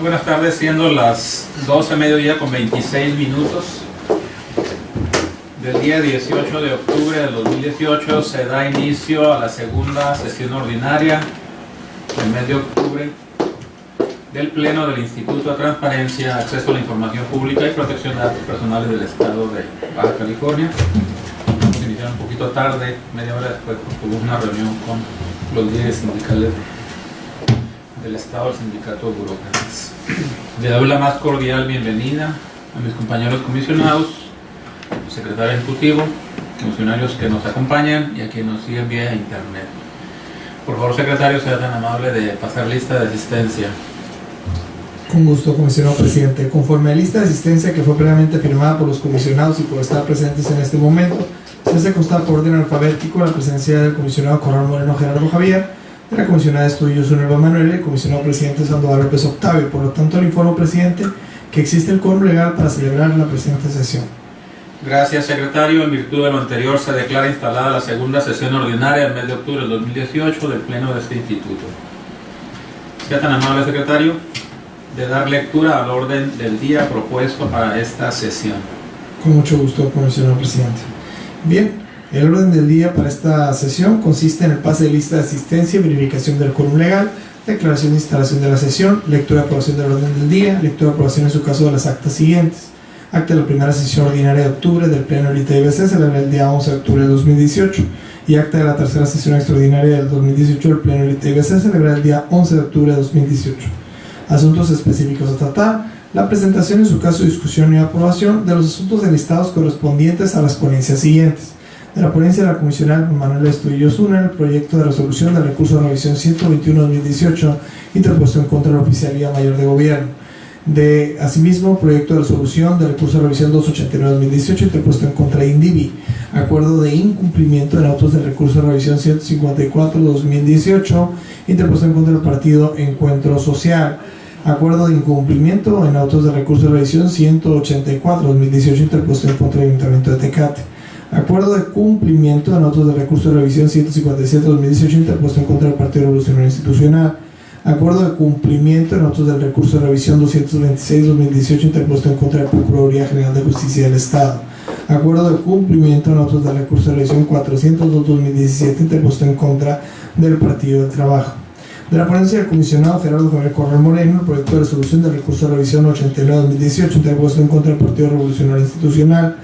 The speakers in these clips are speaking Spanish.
buenas tardes, siendo las 12 mediodía con 26 minutos del día 18 de octubre del 2018 se da inicio a la segunda sesión ordinaria del mes de octubre del Pleno del Instituto de Transparencia, Acceso a la Información Pública y Protección de Datos Personales del Estado de Baja California. Nos iniciaron un poquito tarde, media hora después, porque hubo una reunión con los líderes sindicales del Estado, el Sindicato de Burócratas. Le doy la más cordial bienvenida a mis compañeros comisionados, el secretario ejecutivo, funcionarios que nos acompañan y a quienes nos siguen vía internet. Por favor, secretario, sea tan amable de pasar lista de asistencia. Con gusto, comisionado presidente. Conforme a la lista de asistencia que fue previamente firmada por los comisionados y por estar presentes en este momento, se hace constar por orden alfabético la presencia del comisionado Corral Moreno Gerardo Javier, de la comisionada de estudios Unelva Manuel y el comisionado presidente Sandoval López Octavio. Por lo tanto, le informo, presidente, que existe el quórum legal para celebrar la presente sesión. Gracias, secretario. En virtud de lo anterior, se declara instalada la segunda sesión ordinaria del mes de octubre del 2018 del Pleno de este instituto. Sea tan amable, secretario, de dar lectura al orden del día propuesto para esta sesión. Con mucho gusto, comisionado presidente. Bien, el orden del día para esta sesión consiste en el pase de lista de asistencia, verificación del quórum legal, declaración de instalación de la sesión, lectura y aprobación del orden del día, lectura y aprobación en su caso de las actas siguientes. Acta de la primera sesión ordinaria de octubre del Pleno del ITBC, celebrada el día 11 de octubre de 2018, y acta de la tercera sesión extraordinaria del 2018 del Pleno del ITBC, celebrada el día 11 de octubre de 2018. Asuntos específicos a tratar: la presentación, en su caso, discusión y aprobación de los asuntos enlistados correspondientes a las ponencias siguientes. De la ponencia de la comisionada Manuel de Estudios Una, el proyecto de resolución del recurso de revisión 121-2018 interpuesto en contra de la Oficialía Mayor de Gobierno. De, asimismo, proyecto de resolución del recurso de revisión 289-2018 interpuesto en contra de INDIVI. Acuerdo de incumplimiento en autos del recurso de revisión 154-2018 interpuesto en contra del partido Encuentro Social. Acuerdo de incumplimiento en autos del recurso de revisión 184-2018 interpuesto en contra del Ayuntamiento de Tecate. Acuerdo de cumplimiento en autos del recurso de revisión 157-2018 interpuesto en contra del Partido Revolucionario Institucional. Acuerdo de cumplimiento en autos del recurso de revisión 226-2018 interpuesto en contra de la Procuraduría General de Justicia del Estado. Acuerdo de cumplimiento en autos del recurso de revisión 402-2017 interpuesto en contra del Partido del Trabajo. De la ponencia del comisionado Gerardo Javier Corral Moreno, el proyecto de resolución del recurso de revisión 89-2018 interpuesto en contra del Partido Revolucionario Institucional.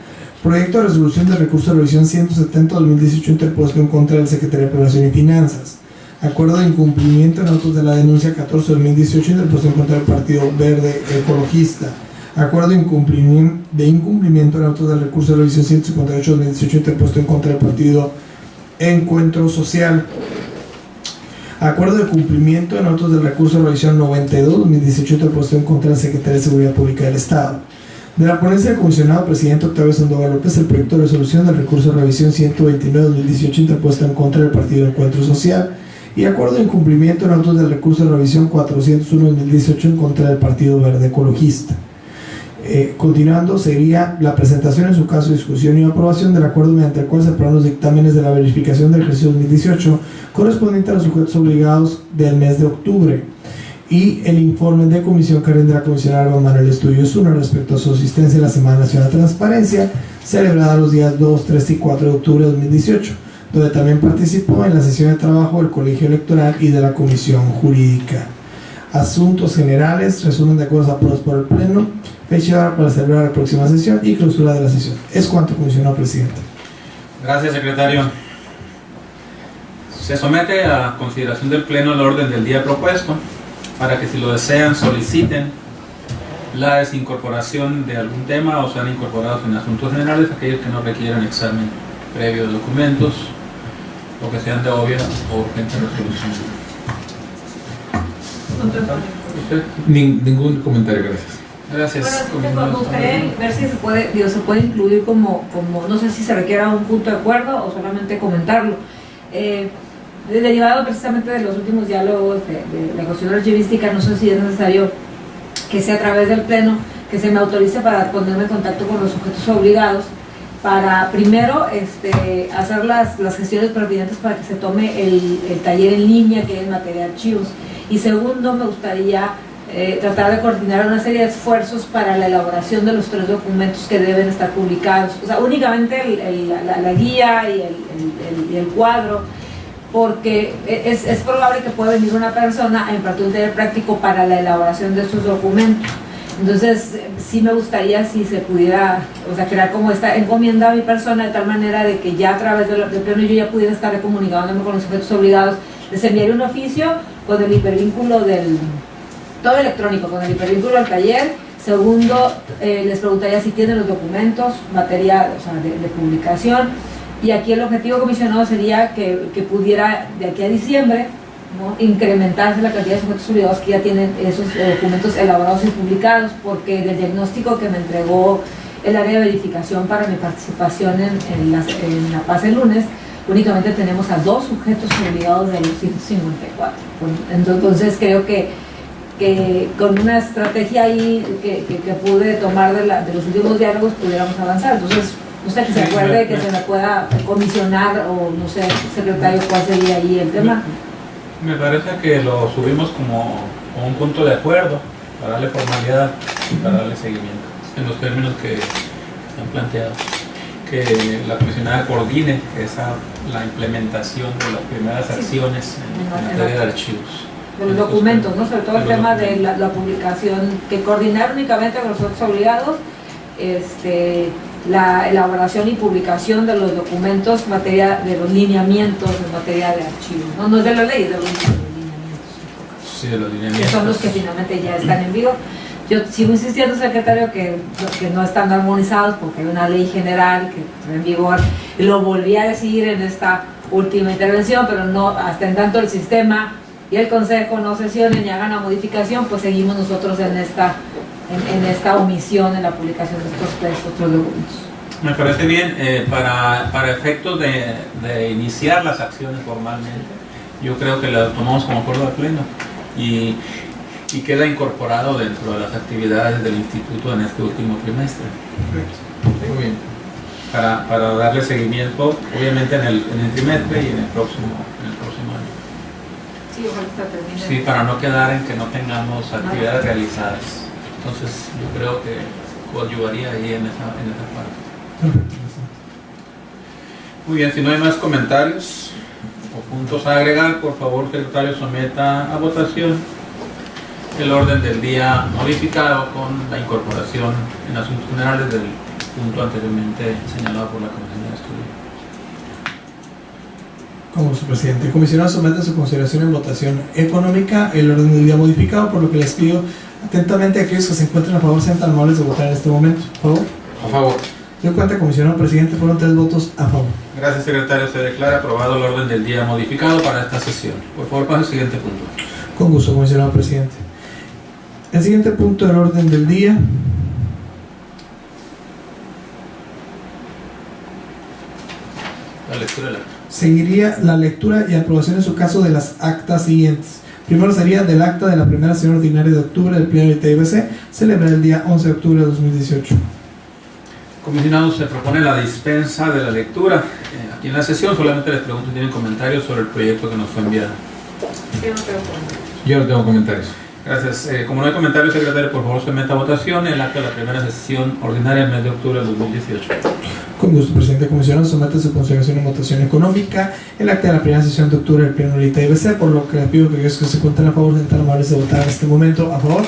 Proyecto de resolución del recurso de revisión 170-2018 interpuesto en contra del Secretario de Población y Finanzas. Acuerdo de incumplimiento en autos de la denuncia 14-2018 interpuesto en contra del Partido Verde Ecologista. Acuerdo de incumplimiento en autos del recurso de revisión 158-2018 interpuesto en contra del Partido Encuentro Social. Acuerdo de cumplimiento en autos del recurso de revisión 92-2018 interpuesto en contra del Secretario de Seguridad Pública del Estado. De la ponencia del comisionado presidente Octavio Sandoval López, el proyecto de resolución del recurso de revisión 129-2018 interpuesto en contra del Partido Encuentro Social. Y acuerdo de incumplimiento en autos del recurso de revisión 401-2018 en contra del Partido Verde Ecologista. Continuando, sería la presentación, en su caso, discusión y aprobación del acuerdo mediante el cual se aprueban los dictámenes de la verificación del ejercicio 2018 correspondiente a los sujetos obligados del mes de octubre, y el informe de comisión que rinde la comisionada Manuel de Estudios Una respecto a su asistencia en la Semana Nacional de Transparencia, celebrada los días 2, 3 y 4 de octubre de 2018, donde también participó en la sesión de trabajo del Colegio Electoral y de la Comisión Jurídica. Asuntos generales: resumen de acuerdos aprobados por el Pleno, fecha para celebrar la próxima sesión y clausura de la sesión. Es cuanto, comisionado presidente. Gracias, secretario. Se somete a consideración del Pleno el orden del día propuesto para que, si lo desean, soliciten la desincorporación de algún tema o sean incorporados en asuntos generales aquellos que no requieran examen previo de documentos o que sean de obvia o urgente resolución. Ningún comentario, gracias. Gracias. Bueno, me gustaría ver si se puede incluir como, no sé si se requiera un punto de acuerdo o solamente comentarlo. Derivado precisamente de los últimos diálogos de la cuestión archivística, no sé si es necesario que sea a través del Pleno que se me autorice para ponerme en contacto con los sujetos obligados para primero hacer las gestiones pertinentes para que se tome el taller en línea que es en materia de archivos, y segundo, me gustaría tratar de coordinar una serie de esfuerzos para la elaboración de los 3 documentos que deben estar publicados. O sea, únicamente la guía y el cuadro, porque es probable que pueda venir una persona a impartir un taller práctico para la elaboración de estos documentos. Entonces, sí me gustaría si se pudiera, o sea, crear como esta encomienda a mi persona de tal manera de que ya a través del pleno yo ya pudiera estar comunicándome con los sujetos obligados. Les enviaré un oficio con el hipervínculo todo electrónico, con el hipervínculo al taller. Segundo, les preguntaría si tienen los documentos, material, o sea, de publicación. Y aquí el objetivo comisionado sería que pudiera, de aquí a diciembre, ¿no?, incrementarse la cantidad de sujetos obligados que ya tienen esos documentos elaborados y publicados, porque del diagnóstico que me entregó el área de verificación para mi participación en la PAS el lunes, únicamente tenemos a 2 sujetos obligados de los 154. Entonces creo que con una estrategia ahí que pude tomar de los últimos diálogos pudiéramos avanzar. Entonces, no sé, que se acuerde que se me pueda comisionar, o no sé, secretario, cuál sería ahí el tema. Me parece que lo subimos como un punto de acuerdo para darle formalidad y para darle seguimiento en los términos que están planteados. Que la comisionada coordine la implementación de las primeras acciones en materia de archivos. De los documentos, ¿no? Sobre todo el tema de la publicación, que coordinar únicamente con los otros obligados, la elaboración y publicación de los documentos, materia de los lineamientos en materia de archivos, no es de la ley, de los lineamientos. Sí, de los lineamientos. Que son los que finalmente ya están en vigor. Yo sigo insistiendo, secretario, que no están armonizados porque hay una ley general que está en vigor, y lo volví a decir en esta última intervención, pero no, hasta en tanto el sistema y el consejo no sesionen y hagan la modificación, pues seguimos nosotros en esta omisión en la publicación de estos 3 otros documentos. Me parece bien, para efectos de iniciar las acciones formalmente, yo creo que lo tomamos como acuerdo de pleno y queda incorporado dentro de las actividades del instituto en este último trimestre. Muy bien. Para darle seguimiento, obviamente en el trimestre y en el próximo año. Sí, ojalá está terminado. Sí, para no quedar en que no tengamos actividades realizadas. Entonces, yo creo que coadyuvaría ahí en esa parte. Muy bien, si no hay más comentarios o puntos a agregar, por favor, secretario, someta a votación el orden del día modificado con la incorporación en asuntos generales del punto anteriormente señalado por la Comisión de Estudio. Como su presidente, el comisionado somete a su consideración en votación económica el orden del día modificado, por lo que les pido atentamente a aquellos que se encuentren a favor sean tan amables de votar en este momento. ¿A favor? A favor. Doy cuenta, comisionado presidente, fueron 3 votos a favor. Gracias, secretario. Se declara aprobado el orden del día modificado para esta sesión. Por favor, pase al siguiente punto. Con gusto, comisionado presidente. El siguiente punto del orden del día La lectura del acta. seguiría la lectura y aprobación en su caso de las actas siguientes. Primero sería del acta de la primera sesión ordinaria de octubre del pleno del ITIBC, celebrada el día 11 de octubre de 2018. Comisionado, se propone la dispensa de la lectura. Aquí en la sesión solamente les pregunto si tienen comentarios sobre el proyecto que nos fue enviado. Yo no tengo comentarios. Gracias. Como no hay comentarios, secretario, por favor, someta a votación el acta de la primera sesión ordinaria del mes de octubre de 2018. Con gusto, presidente. Comisionado somete a su consideración en votación económica el acta de la primera sesión de octubre del pleno del ITIBC, por lo que le pido que aquellos que se encuentren a favor sean tan amables de votar en este momento. ¿A favor?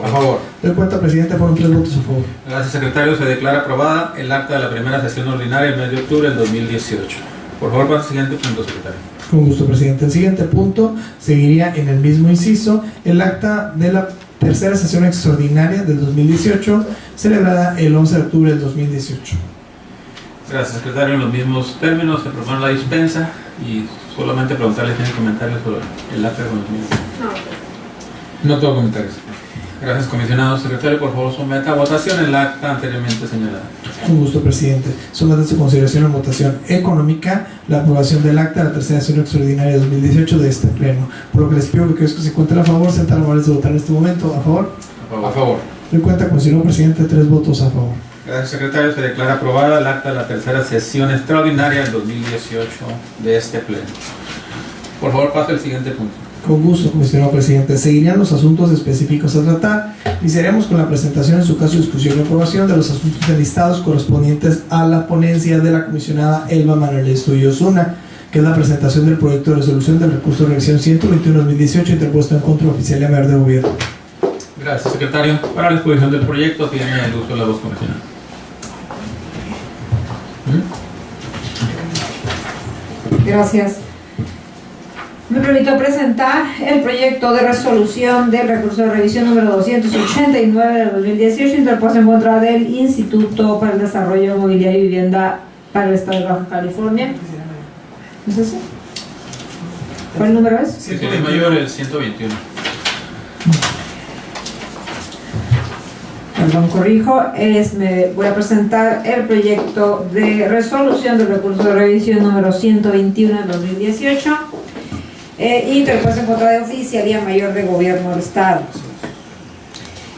A favor. Doy cuenta, presidente, fueron 3 votos a favor. Gracias, secretario. Se declara aprobada el acta de la primera sesión ordinaria del mes de octubre del 2018. Por favor, pasa al siguiente punto, secretario. Con gusto, presidente. El siguiente punto seguiría en el mismo inciso el acta de la tercera sesión extraordinaria del 2018, celebrada el 11 de octubre del 2018. Gracias, secretario. En los mismos términos se propone la dispensa y solamente preguntarle si tienen comentarios sobre el acta de conocimiento. No tengo comentarios. Gracias, comisionado. Secretario, por favor, someta a votación el acta anteriormente señalada. Con gusto, presidente. Somete a su consideración en votación económica la aprobación del acta de la tercera sesión extraordinaria de 2018 de este pleno. Por lo que les pido que aquellos que se encuentren a favor sean tan amables de votar en este momento. ¿A favor? A favor. Doy cuenta, comisionado presidente, 3 votos a favor. Gracias, secretario. Se declara aprobada el acta de la tercera sesión extraordinaria del 2018 de este pleno. Por favor, pase al siguiente punto. Con gusto, comisionado presidente. Seguirían los asuntos específicos a tratar. Iniciaremos con la presentación, en su caso, discusión y aprobación de los asuntos enlistados correspondientes a la ponencia de la comisionada Elba Manuel Estudillo Osuna, que es la presentación del proyecto de resolución del recurso de revisión 121-2018 interpuesto en contra oficial de Mayor de Gobierno. Gracias, secretario. Para la exposición del proyecto tiene el uso de la voz, comisionada. Gracias. Me permito presentar el proyecto de resolución del recurso de revisión número 289 del 2018 interpuesto en contra del Instituto para el Desarrollo Mobiliario y Vivienda para el Estado de Baja California. ¿Es ese? ¿Cuál número es? Sí, el mayor, el 121. Perdón, corrijo, me voy a presentar el proyecto de resolución del recurso de revisión número 121 del 2018 interpuesto en contra de Oficialía Mayor de Gobierno del Estado.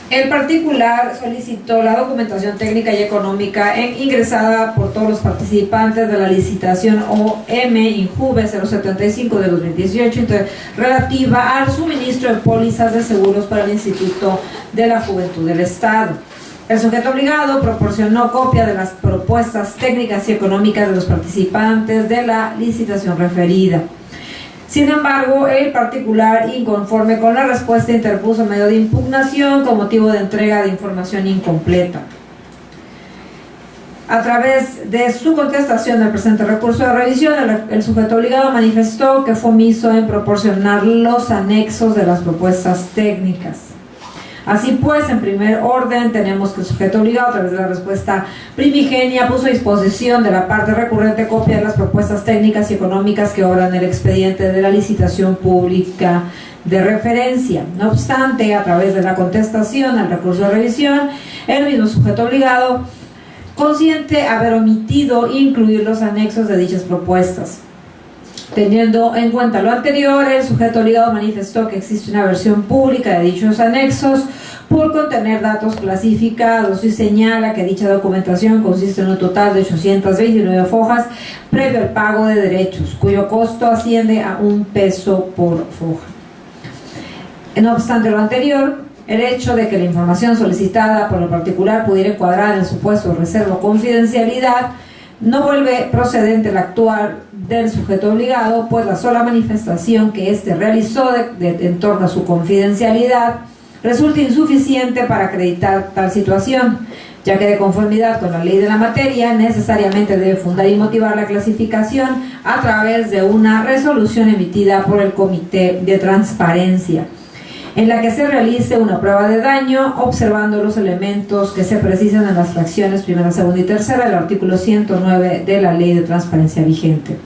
El particular solicitó la documentación técnica y económica ingresada por todos los participantes de la licitación OM-INJUVE 075 de 2018 relativa al suministro de pólizas de seguros para el Instituto de la Juventud del Estado. El sujeto obligado proporcionó copia de las propuestas técnicas y económicas de los participantes de la licitación referida. Sin embargo, el particular, inconforme con la respuesta, interpuso medio de impugnación con motivo de entrega de información incompleta. A través de su contestación al presente recurso de revisión, el sujeto obligado manifestó que fue omiso en proporcionar los anexos de las propuestas técnicas. Así pues, en primer orden, tenemos que el sujeto obligado, a través de la respuesta primigenia, puso a disposición de la parte recurrente copia de las propuestas técnicas y económicas que obran el expediente de la licitación pública de referencia. No obstante, a través de la contestación al recurso de revisión, el mismo sujeto obligado consiente haber omitido incluir los anexos de dichas propuestas. Teniendo en cuenta lo anterior, el sujeto obligado manifestó que existe una versión pública de dichos anexos por contener datos clasificados y señala que dicha documentación consiste en un total de 829 hojas previo al pago de derechos, cuyo costo asciende a $1 por hoja. No obstante lo anterior, el hecho de que la información solicitada por lo particular pudiera encuadrar en el supuesto de reserva o confidencialidad no vuelve procedente el actuar del sujeto obligado, pues la sola manifestación que éste realizó en torno a su confidencialidad resulta insuficiente para acreditar tal situación, ya que de conformidad con la ley de la materia necesariamente debe fundar y motivar la clasificación a través de una resolución emitida por el Comité de Transparencia, en la que se realice una prueba de daño observando los elementos que se precisan en las fracciones primera, segunda y tercera del artículo 109 de la Ley de Transparencia vigente.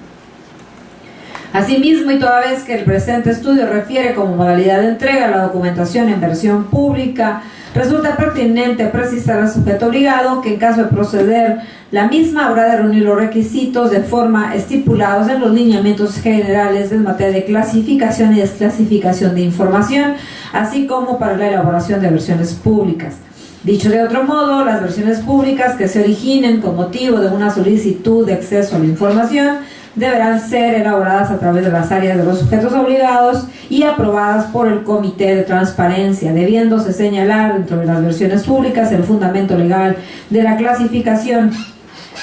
Asimismo, y toda vez que el presente estudio refiere como modalidad de entrega la documentación en versión pública, resulta pertinente precisar al sujeto obligado que en caso de proceder, la misma habrá de reunir los requisitos de forma estipulados en los lineamientos generales en materia de clasificación y desclasificación de información, así como para la elaboración de versiones públicas. Dicho de otro modo, las versiones públicas que se originen con motivo de una solicitud de acceso a la información deberán ser elaboradas a través de las áreas de los sujetos obligados y aprobadas por el Comité de Transparencia, debiéndose señalar dentro de las versiones públicas el fundamento legal de la clasificación,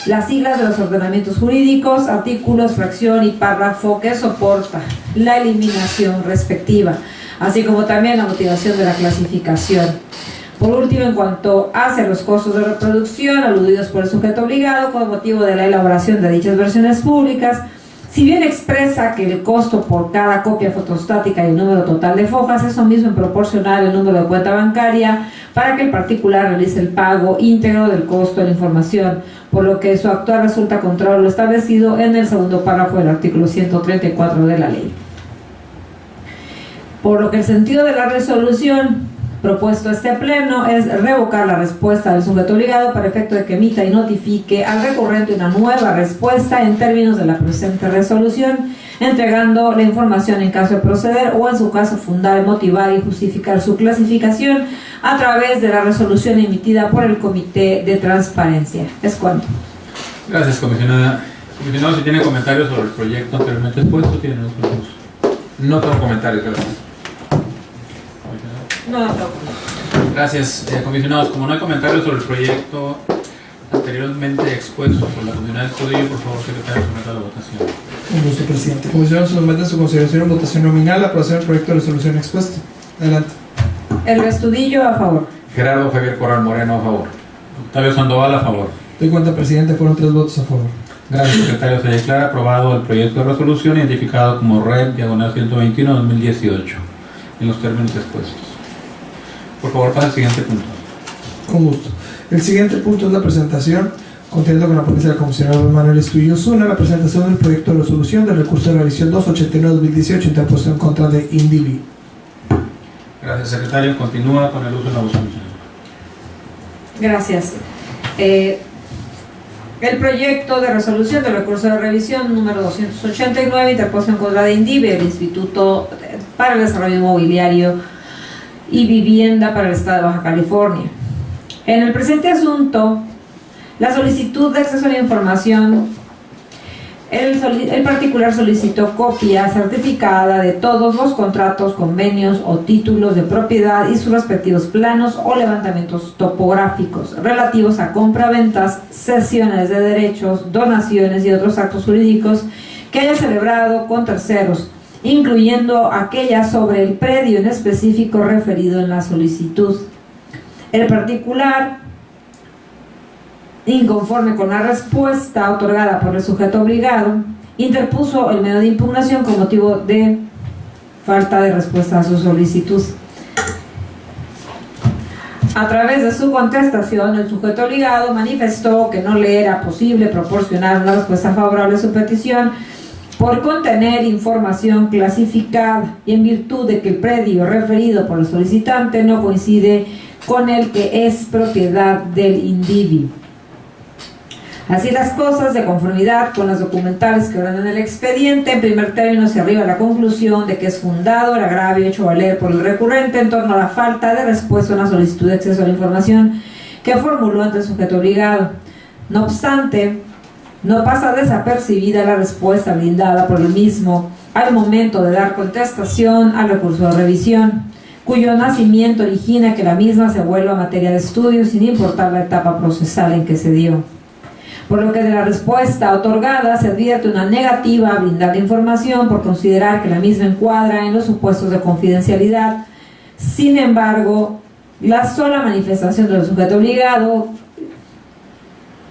las siglas de los ordenamientos jurídicos, artículos, fracción y párrafo que soporta la eliminación respectiva, así como también la motivación de la clasificación. Por último, en cuanto hacia los costos de reproducción aludidos por el sujeto obligado con motivo de la elaboración de dichas versiones públicas, si bien expresa que el costo por cada copia fotostática y el número total de fojas es lo mismo en proporcional el número de cuenta bancaria para que el particular realice el pago íntegro del costo de la información, por lo que su actuar resulta contrario a lo establecido en el segundo párrafo del artículo 134 de la ley. Por lo que el sentido de la resolución propuesto a este pleno es revocar la respuesta del sujeto obligado para efecto de que emita y notifique al recurrente una nueva respuesta en términos de la presente resolución, entregando la información en caso de proceder o en su caso fundar, motivar y justificar su clasificación a través de la resolución emitida por el Comité de Transparencia. Es cuanto. Gracias, comisionada. Comisionado, si tiene comentarios sobre el proyecto anteriormente expuesto, tiene los minutos. No tengo comentarios, gracias. No, no. Gracias, comisionados. Como no hay comentarios sobre el proyecto anteriormente expuesto por la comunidad Escudillo, por favor, secretario, someta a la votación. Con gusto, presidente. Comisión somete a su consideración en votación nominal la aprobación del proyecto de resolución expuesto. Adelante. El Estudillo a favor. Gerardo Javier Corral Moreno, a favor. Octavio Sandoval, a favor. Doy cuenta, presidente, fueron 3 votos a favor. Gracias, secretario. Se declara aprobado el proyecto de resolución identificado como REP diagonal 121-2018 en los términos expuestos. Por favor, pasa al siguiente punto. Con gusto. El siguiente punto es la presentación, conteniendo con la ponencia del comisionado Manuel Estudillo Osuna, la presentación del proyecto de resolución del recurso de revisión 289-2018 interpuesto en contra de Indivi. Gracias, secretario. Continúa con el uso de la voz. Gracias. El proyecto de resolución del recurso de revisión número 289 interpuesto en contra de Indivi, el Instituto para el Desarrollo Inmobiliario y Vivienda para el Estado de Baja California. En el presente asunto, la solicitud de acceso a la información, el particular solicitó copia certificada de todos los contratos, convenios o títulos de propiedad y sus respectivos planos o levantamientos topográficos relativos a compraventas, cesiones de derechos, donaciones y otros actos jurídicos que haya celebrado con terceros, incluyendo aquellas sobre el predio en específico referido en la solicitud. El particular, inconforme con la respuesta otorgada por el sujeto obligado, interpuso el medio de impugnación con motivo de falta de respuesta a su solicitud. A través de su contestación, el sujeto obligado manifestó que no le era posible proporcionar una respuesta favorable a su petición por contener información clasificada y en virtud de que el predio referido por el solicitante no coincide con el que es propiedad del Indivi. Así las cosas, de conformidad con las documentales que ordenan el expediente, en primer término se arriba a la conclusión de que es fundado el agravio hecho valer por el recurrente en torno a la falta de respuesta a una solicitud de acceso a la información que formuló ante el sujeto obligado. No obstante, no pasa desapercibida la respuesta brindada por el mismo al momento de dar contestación al recurso de revisión, cuyo nacimiento origina que la misma se vuelva materia de estudio sin importar la etapa procesal en que se dio. Por lo que de la respuesta otorgada se advierte una negativa a brindar la información por considerar que la misma encuadra en los supuestos de confidencialidad. Sin embargo, la sola manifestación del sujeto obligado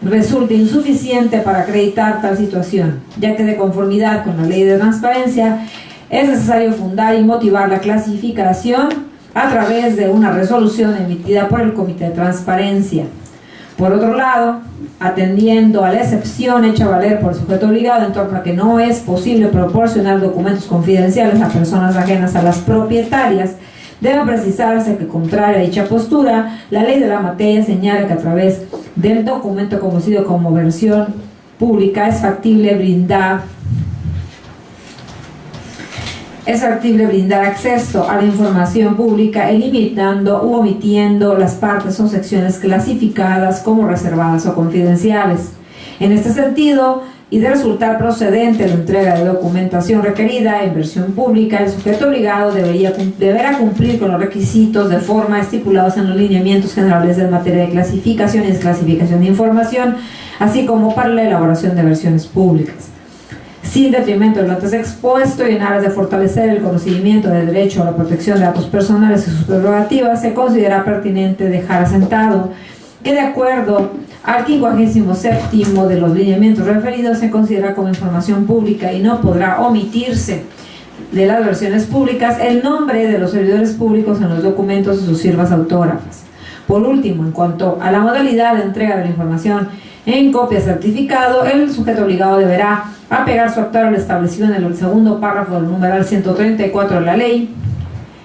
resulta insuficiente para acreditar tal situación, ya que de conformidad con la ley de transparencia es necesario fundar y motivar la clasificación a través de una resolución emitida por el Comité de Transparencia. Por otro lado, atendiendo a la excepción hecha valer por el sujeto obligado en torno a que no es posible proporcionar documentos confidenciales a personas ajenas a las propietarias, debe precisarse que, contraria a dicha postura, la ley de la materia señala que a través del documento conocido como versión pública es factible brindar acceso a la información pública, eliminando u omitiendo las partes o secciones clasificadas como reservadas o confidenciales. En este sentido, y de resultar procedente la entrega de documentación requerida en versión pública, el sujeto obligado deberá cumplir con los requisitos de forma estipulados en los lineamientos generales en materia de clasificación y desclasificación de información, así como para la elaboración de versiones públicas. Sin detrimento de lo antes expuesto y en aras de fortalecer el conocimiento del derecho a la protección de datos personales y sus prerrogativas, se considera pertinente dejar asentado que, de acuerdo al 57º de los lineamientos referidos, se considera como información pública y no podrá omitirse de las versiones públicas el nombre de los servidores públicos en los documentos y sus firmas autógrafas. Por último, en cuanto a la modalidad de entrega de la información en copia certificado, el sujeto obligado deberá apegar su acta al establecido en el segundo párrafo del numeral 134 de la ley,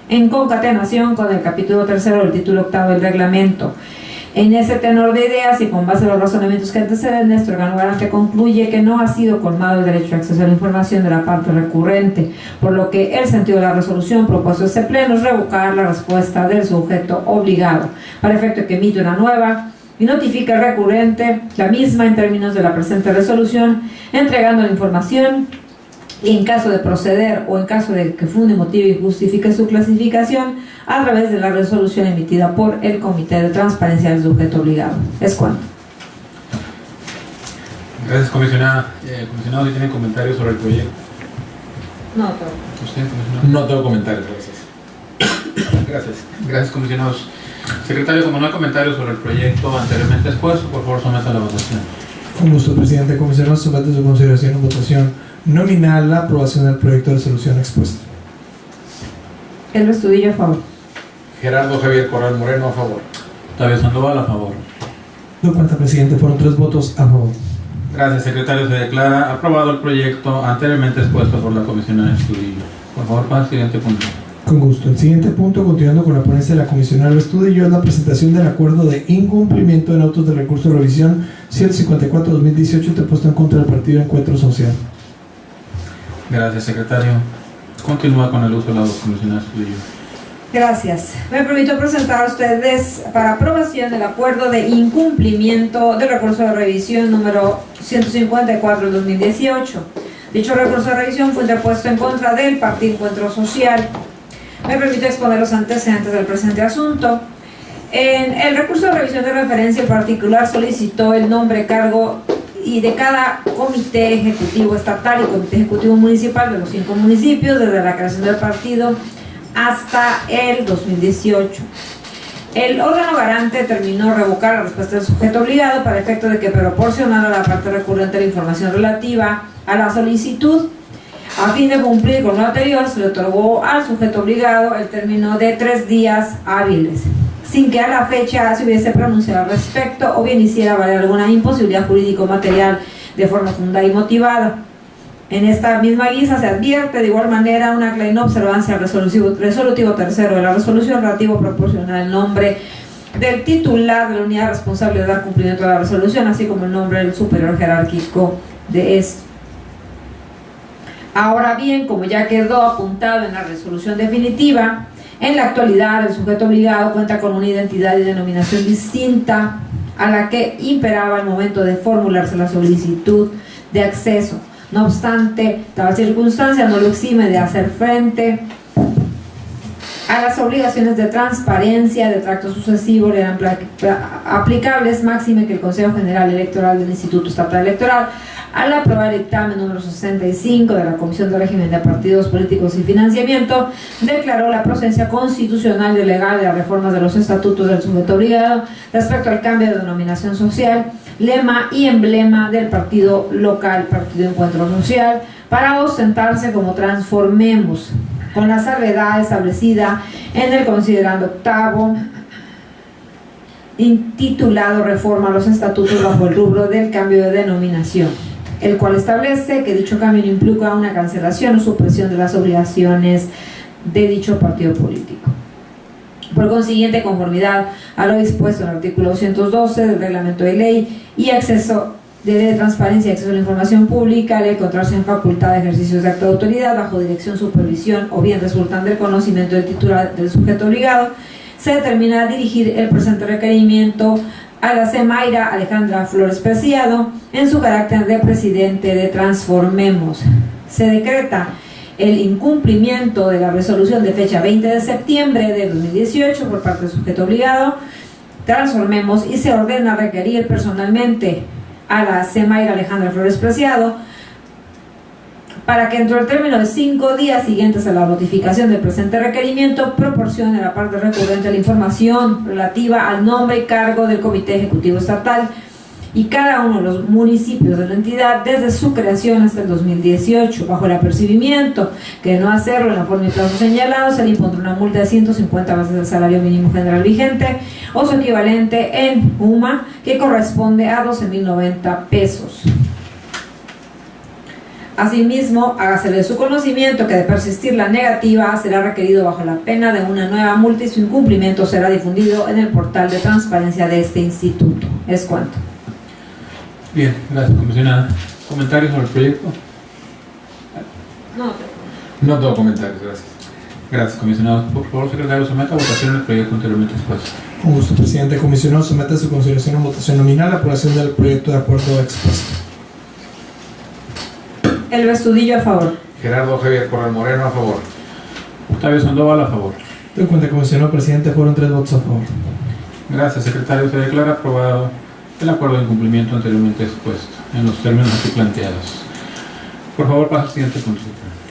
en concatenación con el capítulo 3 del título 8 del reglamento. En ese tenor de ideas y con base a los razonamientos que anteceden, nuestro órgano garante concluye que no ha sido colmado el derecho de acceso a la información de la parte recurrente, por lo que el sentido de la resolución propuesto en este pleno es revocar la respuesta del sujeto obligado, para efecto de que emite una nueva y notifica al recurrente la misma en términos de la presente resolución, entregando la información y en caso de proceder o en caso de que funde, motive y justifique su clasificación a través de la resolución emitida por el Comité de Transparencia del sujeto obligado. Es cuanto. Gracias, comisionada. Comisionado, ¿sí tiene comentarios sobre el proyecto? No, todo. ¿Usted, comisionado? No tengo comentarios, gracias. Gracias. Gracias, comisionados. Secretario, como no hay comentarios sobre el proyecto anteriormente expuesto, por favor, someta a la votación. Con gusto, presidente. Comisionado, somete a su consideración en votación nominal la aprobación del proyecto de resolución expuesto. El Estudillo a favor. Gerardo Javier Corral Moreno, a favor. Octavio Sandoval, a favor. Doy cuenta, presidente. Fueron 3 votos a favor. Gracias, secretario. Se declara aprobado el proyecto anteriormente expuesto por la comisionada Estudillo. Por favor, para el siguiente punto. Con gusto. El siguiente punto, continuando con la ponencia de la comisionada Estudillo, es la presentación del acuerdo de incumplimiento en autos de recurso de revisión 154-2018 interpuesto en contra del Partido Encuentro Social. Gracias, secretario. Continúa con el uso de la voz, comisionada Estudillo. Gracias. Me permito presentar a ustedes para aprobación el acuerdo de incumplimiento del recurso de revisión número 154-2018. Dicho recurso de revisión fue interpuesto en contra del Partido Encuentro Social. Me permito exponer los antecedentes del presente asunto. En el recurso de revisión de referencia, el particular solicitó el nombre, cargo y de cada comité ejecutivo estatal y comité ejecutivo municipal de los 5 municipios desde la creación del partido hasta el 2018. El órgano garante determinó revocar la respuesta del sujeto obligado para efecto de que proporcionara a la parte recurrente la información relativa a la solicitud. A fin de cumplir con lo anterior, se le otorgó al sujeto obligado el término de 3 días hábiles, sin que a la fecha se hubiese pronunciado al respecto o bien hiciera valer alguna imposibilidad jurídico-material de forma fundada y motivada. En esta misma guisa se advierte de igual manera una clara inobservancia al resolutivo tercero de la resolución relativo a proporcionar el nombre del titular de la unidad responsable de dar cumplimiento a la resolución, así como el nombre del superior jerárquico de esto. Ahora bien, como ya quedó apuntado en la resolución definitiva, en la actualidad el sujeto obligado cuenta con una identidad y denominación distinta a la que imperaba al momento de formularse la solicitud de acceso. No obstante, tal circunstancia no lo exime de hacer frente a las obligaciones de transparencia de tracto sucesivo le eran aplicables, máxime que el Consejo General Electoral del Instituto Estatal Electoral, al aprobar el dictamen número 65 de la Comisión de Régimen de Partidos Políticos y Financiamiento, declaró la procedencia constitucional y legal de las reformas de los estatutos del sujeto obligado respecto al cambio de denominación social, lema y emblema del partido local, Partido Encuentro Social, para ostentarse como Transformemos, con la salvedad establecida en el considerando octavo, intitulado Reforma a los Estatutos bajo el rubro del cambio de denominación, el cual establece que dicho cambio no implica una cancelación o supresión de las obligaciones de dicho partido político. Por consiguiente, conformidad a lo dispuesto en el artículo 212 del reglamento de ley y acceso de ley de transparencia y acceso a la información pública, al encontrarse en facultad de ejercicios de acto de autoridad bajo dirección, supervisión o bien resultan del conocimiento del titular del sujeto obligado, se determina dirigir el presente requerimiento a la Mayra Alejandra Flores Preciado en su carácter de presidente de Transformemos. Se decreta el incumplimiento de la resolución de fecha 20 de septiembre de 2018 por parte del sujeto obligado, Transformemos, y se ordena requerir personalmente a la Mayra Alejandra Flores Preciado para que dentro del término de 5 días siguientes a la notificación del presente requerimiento proporcione a la parte recurrente la información relativa al nombre y cargo del Comité Ejecutivo Estatal y cada uno de los municipios de la entidad desde su creación hasta el 2018, bajo el apercibimiento que de no hacerlo en la forma y plazo señalado se le impondrá una multa de 150 bases del salario mínimo general vigente o su equivalente en UMA, que corresponde a 12.090 pesos. Asimismo, hágase de su conocimiento que de persistir la negativa será requerido bajo la pena de una nueva multa y su incumplimiento será difundido en el portal de transparencia de este instituto. Es cuanto. Bien, gracias, comisionada. ¿Comentarios sobre el proyecto? No tengo comentarios, gracias. Gracias, comisionado. Por favor, secretario, someta a votación el proyecto anteriormente expuesto. Con gusto, presidente. Comisionado, somete a su consideración en votación nominal la aprobación del proyecto de acuerdo expuesto. El Estudillo a favor. Gerardo Javier Corral Moreno, a favor. Octavio Sandoval, a favor. De cuenta, comisionado presidente, fueron 3 votos a favor. Gracias, secretario. Se declara aprobado el acuerdo de incumplimiento anteriormente expuesto, en los términos aquí planteados. Por favor, pasa al siguiente punto.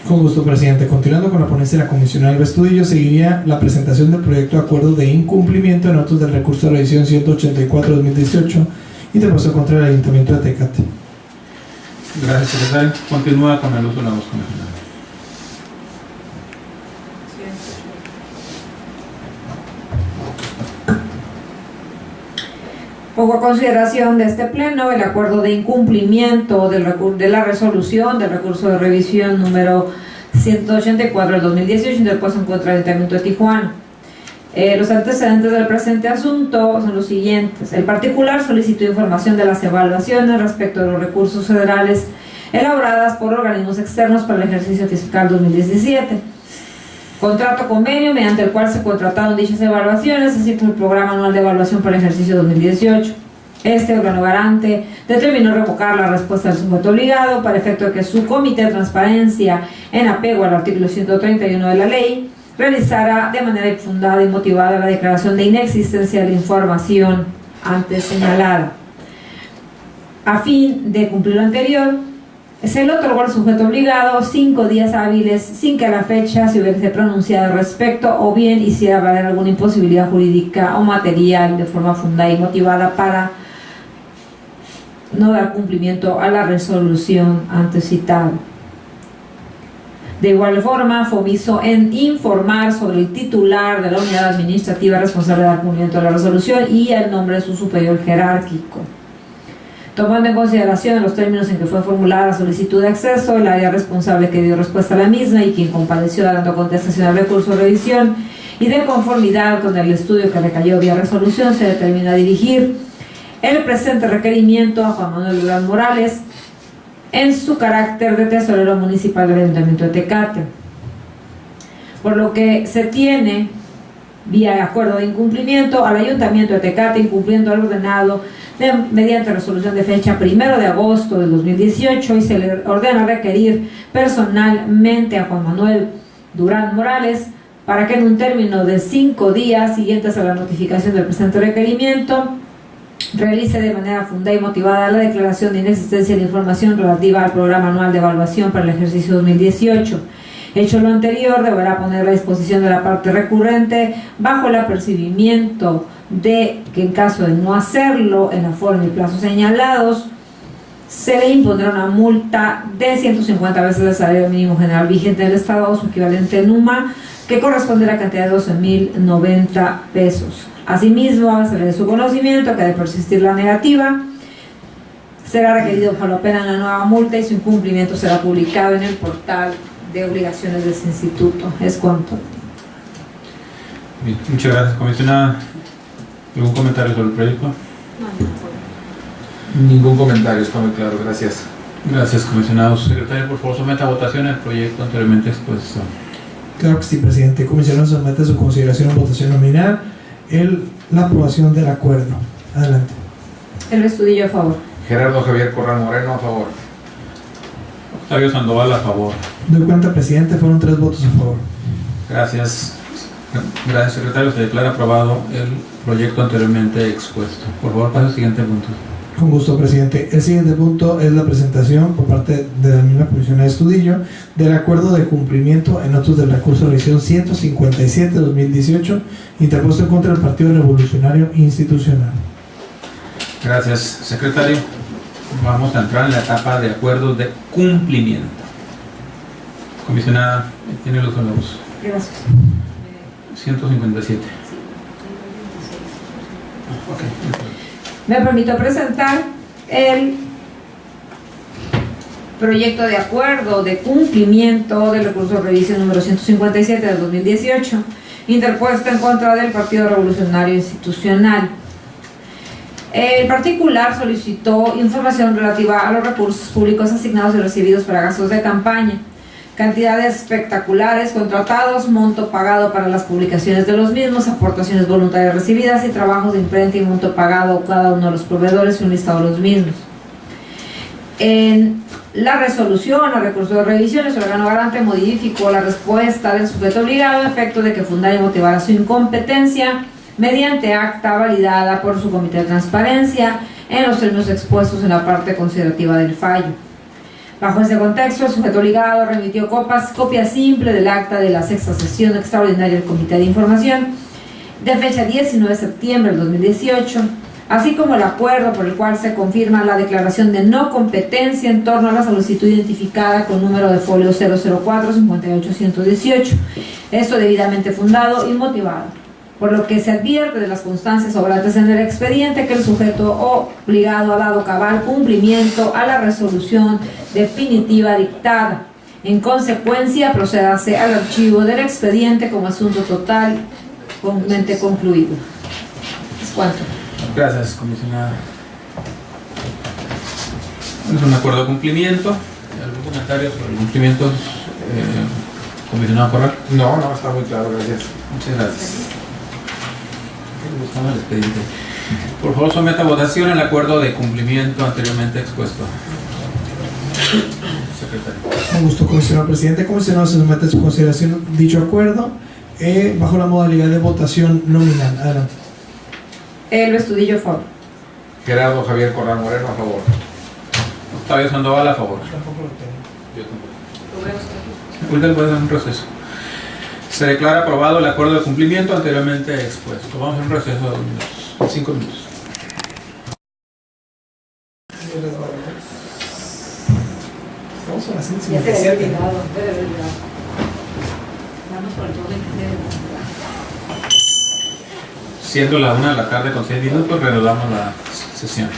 Con gusto, presidente. Continuando con la ponencia de la comisionada Alba Estudillo, seguiría la presentación del proyecto de acuerdo de incumplimiento en autos del recurso de revisión 184-2018 interpuesto contra el Ayuntamiento de Tecate. Gracias, secretario. Continúa con el uso de la voz comisionada. Pongo a consideración de este pleno el acuerdo de incumplimiento de la resolución del recurso de revisión número 184 del 2018 interpuesto en contra del Ayuntamiento de Tijuana. Los antecedentes del presente asunto son los siguientes. El particular solicitó información de las evaluaciones respecto de los recursos federales elaboradas por organismos externos para el ejercicio fiscal 2017. Contrato convenio mediante el cual se contrataron dichas evaluaciones, así como el programa anual de evaluación para el ejercicio 2018. Este órgano garante determinó revocar la respuesta del sujeto obligado para efecto de que su comité de transparencia, en apego al artículo 131 de la ley, realizara de manera infundada y motivada la declaración de inexistencia de la información antes señalada. A fin de cumplir lo anterior, se le otorgó al sujeto obligado 5 días hábiles sin que a la fecha se hubiese pronunciado al respecto o bien hiciera valer alguna imposibilidad jurídica o material de forma fundada y motivada para no dar cumplimiento a la resolución antes citada. De igual forma, fue omiso en informar sobre el titular de la unidad administrativa responsable de dar cumplimiento a la resolución y el nombre de su superior jerárquico. Tomando en consideración los términos en que fue formulada la solicitud de acceso, el área responsable que dio respuesta a la misma y quien compareció dando contestación al recurso de revisión y de conformidad con el estudio que recayó vía resolución, se determina dirigir el presente requerimiento a Juan Manuel Durán Morales en su carácter de tesorero municipal del Ayuntamiento de Tecate. Por lo que se tiene vía acuerdo de incumplimiento al Ayuntamiento de Tecate incumpliendo al ordenado mediante resolución de fecha 1 de agosto del 2018 y se le ordena requerir personalmente a Juan Manuel Durán Morales para que en un término de 5 días siguientes a la notificación del presente requerimiento realice de manera fundada y motivada la declaración de inexistencia de información relativa al programa anual de evaluación para el ejercicio 2018. Hecho lo anterior, deberá poner a la disposición de la parte recurrente bajo el apercibimiento de que en caso de no hacerlo en la forma y plazo señalados, se le impondrá una multa de 150 veces el salario mínimo general vigente del Estado o su equivalente en UMA, que corresponde a la cantidad de 12.090 pesos. Asimismo, se le dé su conocimiento que de persistir la negativa, será requerido por la pena una nueva multa y su incumplimiento será publicado en el portal de obligaciones de ese instituto. Es cuanto. Bien, muchas gracias, comisionada. ¿Algún comentario sobre el proyecto? Ningún comentario, está muy claro, gracias. Gracias, comisionado. Secretario, por favor, someta a votación el proyecto anteriormente expuesto. Claro que sí, presidente. Comisionado, somete a su consideración en votación nominal la aprobación del acuerdo. Adelante. El Estudillo a favor. Gerardo Javier Corral Moreno, a favor. Octavio Sandoval, a favor. Doy cuenta, presidente, fueron 3 votos a favor. Gracias. Gracias, secretario. Se declara aprobado el proyecto anteriormente expuesto. Por favor, pase al siguiente punto. Con gusto, presidente. El siguiente punto es la presentación por parte de la misma Comisión de Estudillo del acuerdo de cumplimiento en autos del recurso de revisión 157-2018 interpuesto en contra del Partido Revolucionario Institucional. Gracias, secretario. Vamos a entrar en la etapa de acuerdos de cumplimiento. Comisionada, tiene los voz. Gracias. 157. Me permito presentar el proyecto de acuerdo de cumplimiento del recurso de revisión número 157 del 2018, interpuesto en contra del Partido Revolucionario Institucional. El particular solicitó información relativa a los recursos públicos asignados y recibidos para gastos de campaña, cantidades espectaculares contratados, monto pagado para las publicaciones de los mismos, aportaciones voluntarias recibidas y trabajos de imprenta y monto pagado cada uno de los proveedores y un listado de los mismos. En la resolución a recurso de revisión, el órgano garante modificó la respuesta del sujeto obligado a efecto de que fundara y motivara su incompetencia mediante acta validada por su comité de transparencia en los términos expuestos en la parte considerativa del fallo. Bajo este contexto, el sujeto obligado remitió copia simple del acta de la sexta sesión extraordinaria del Comité de Información de fecha 19 de septiembre del 2018, así como el acuerdo por el cual se confirma la declaración de no competencia en torno a la solicitud identificada con número de folio 004-58118, esto debidamente fundado y motivado, por lo que se advierte de las constancias sobrantes en el expediente que el sujeto obligado ha dado cabal cumplimiento a la resolución definitiva dictada. En consecuencia, procédase al archivo del expediente como asunto totalmente concluido. ¿Es cuánto? Gracias, comisionada. Es un acuerdo de cumplimiento. ¿Algún comentario sobre el cumplimiento, comisionado Corral? No, está muy claro, gracias. Muchas gracias. Buscamos el expediente. Por favor, someta a votación el acuerdo de cumplimiento anteriormente expuesto. Secretario. Con gusto, comisionado presidente. Comisionado, se somete a su consideración dicho acuerdo bajo la modalidad de votación nominal. Adelante. El Estudillo, a favor. Gerardo Javier Corral Moreno, a favor. Octavio Sandoval, a favor. Tampoco lo tengo. Yo tampoco. Ahorita le voy a dar un receso. Se declara aprobado el acuerdo de cumplimiento anteriormente expuesto. Vamos a un receso de 2 minutos, 5 minutos. Estamos a las Ya se 157. había olvidado, debe haber olvidado. Vamos por el turno que Siendo la 1 de la tarde con 6 minutos, reanudamos la sesión.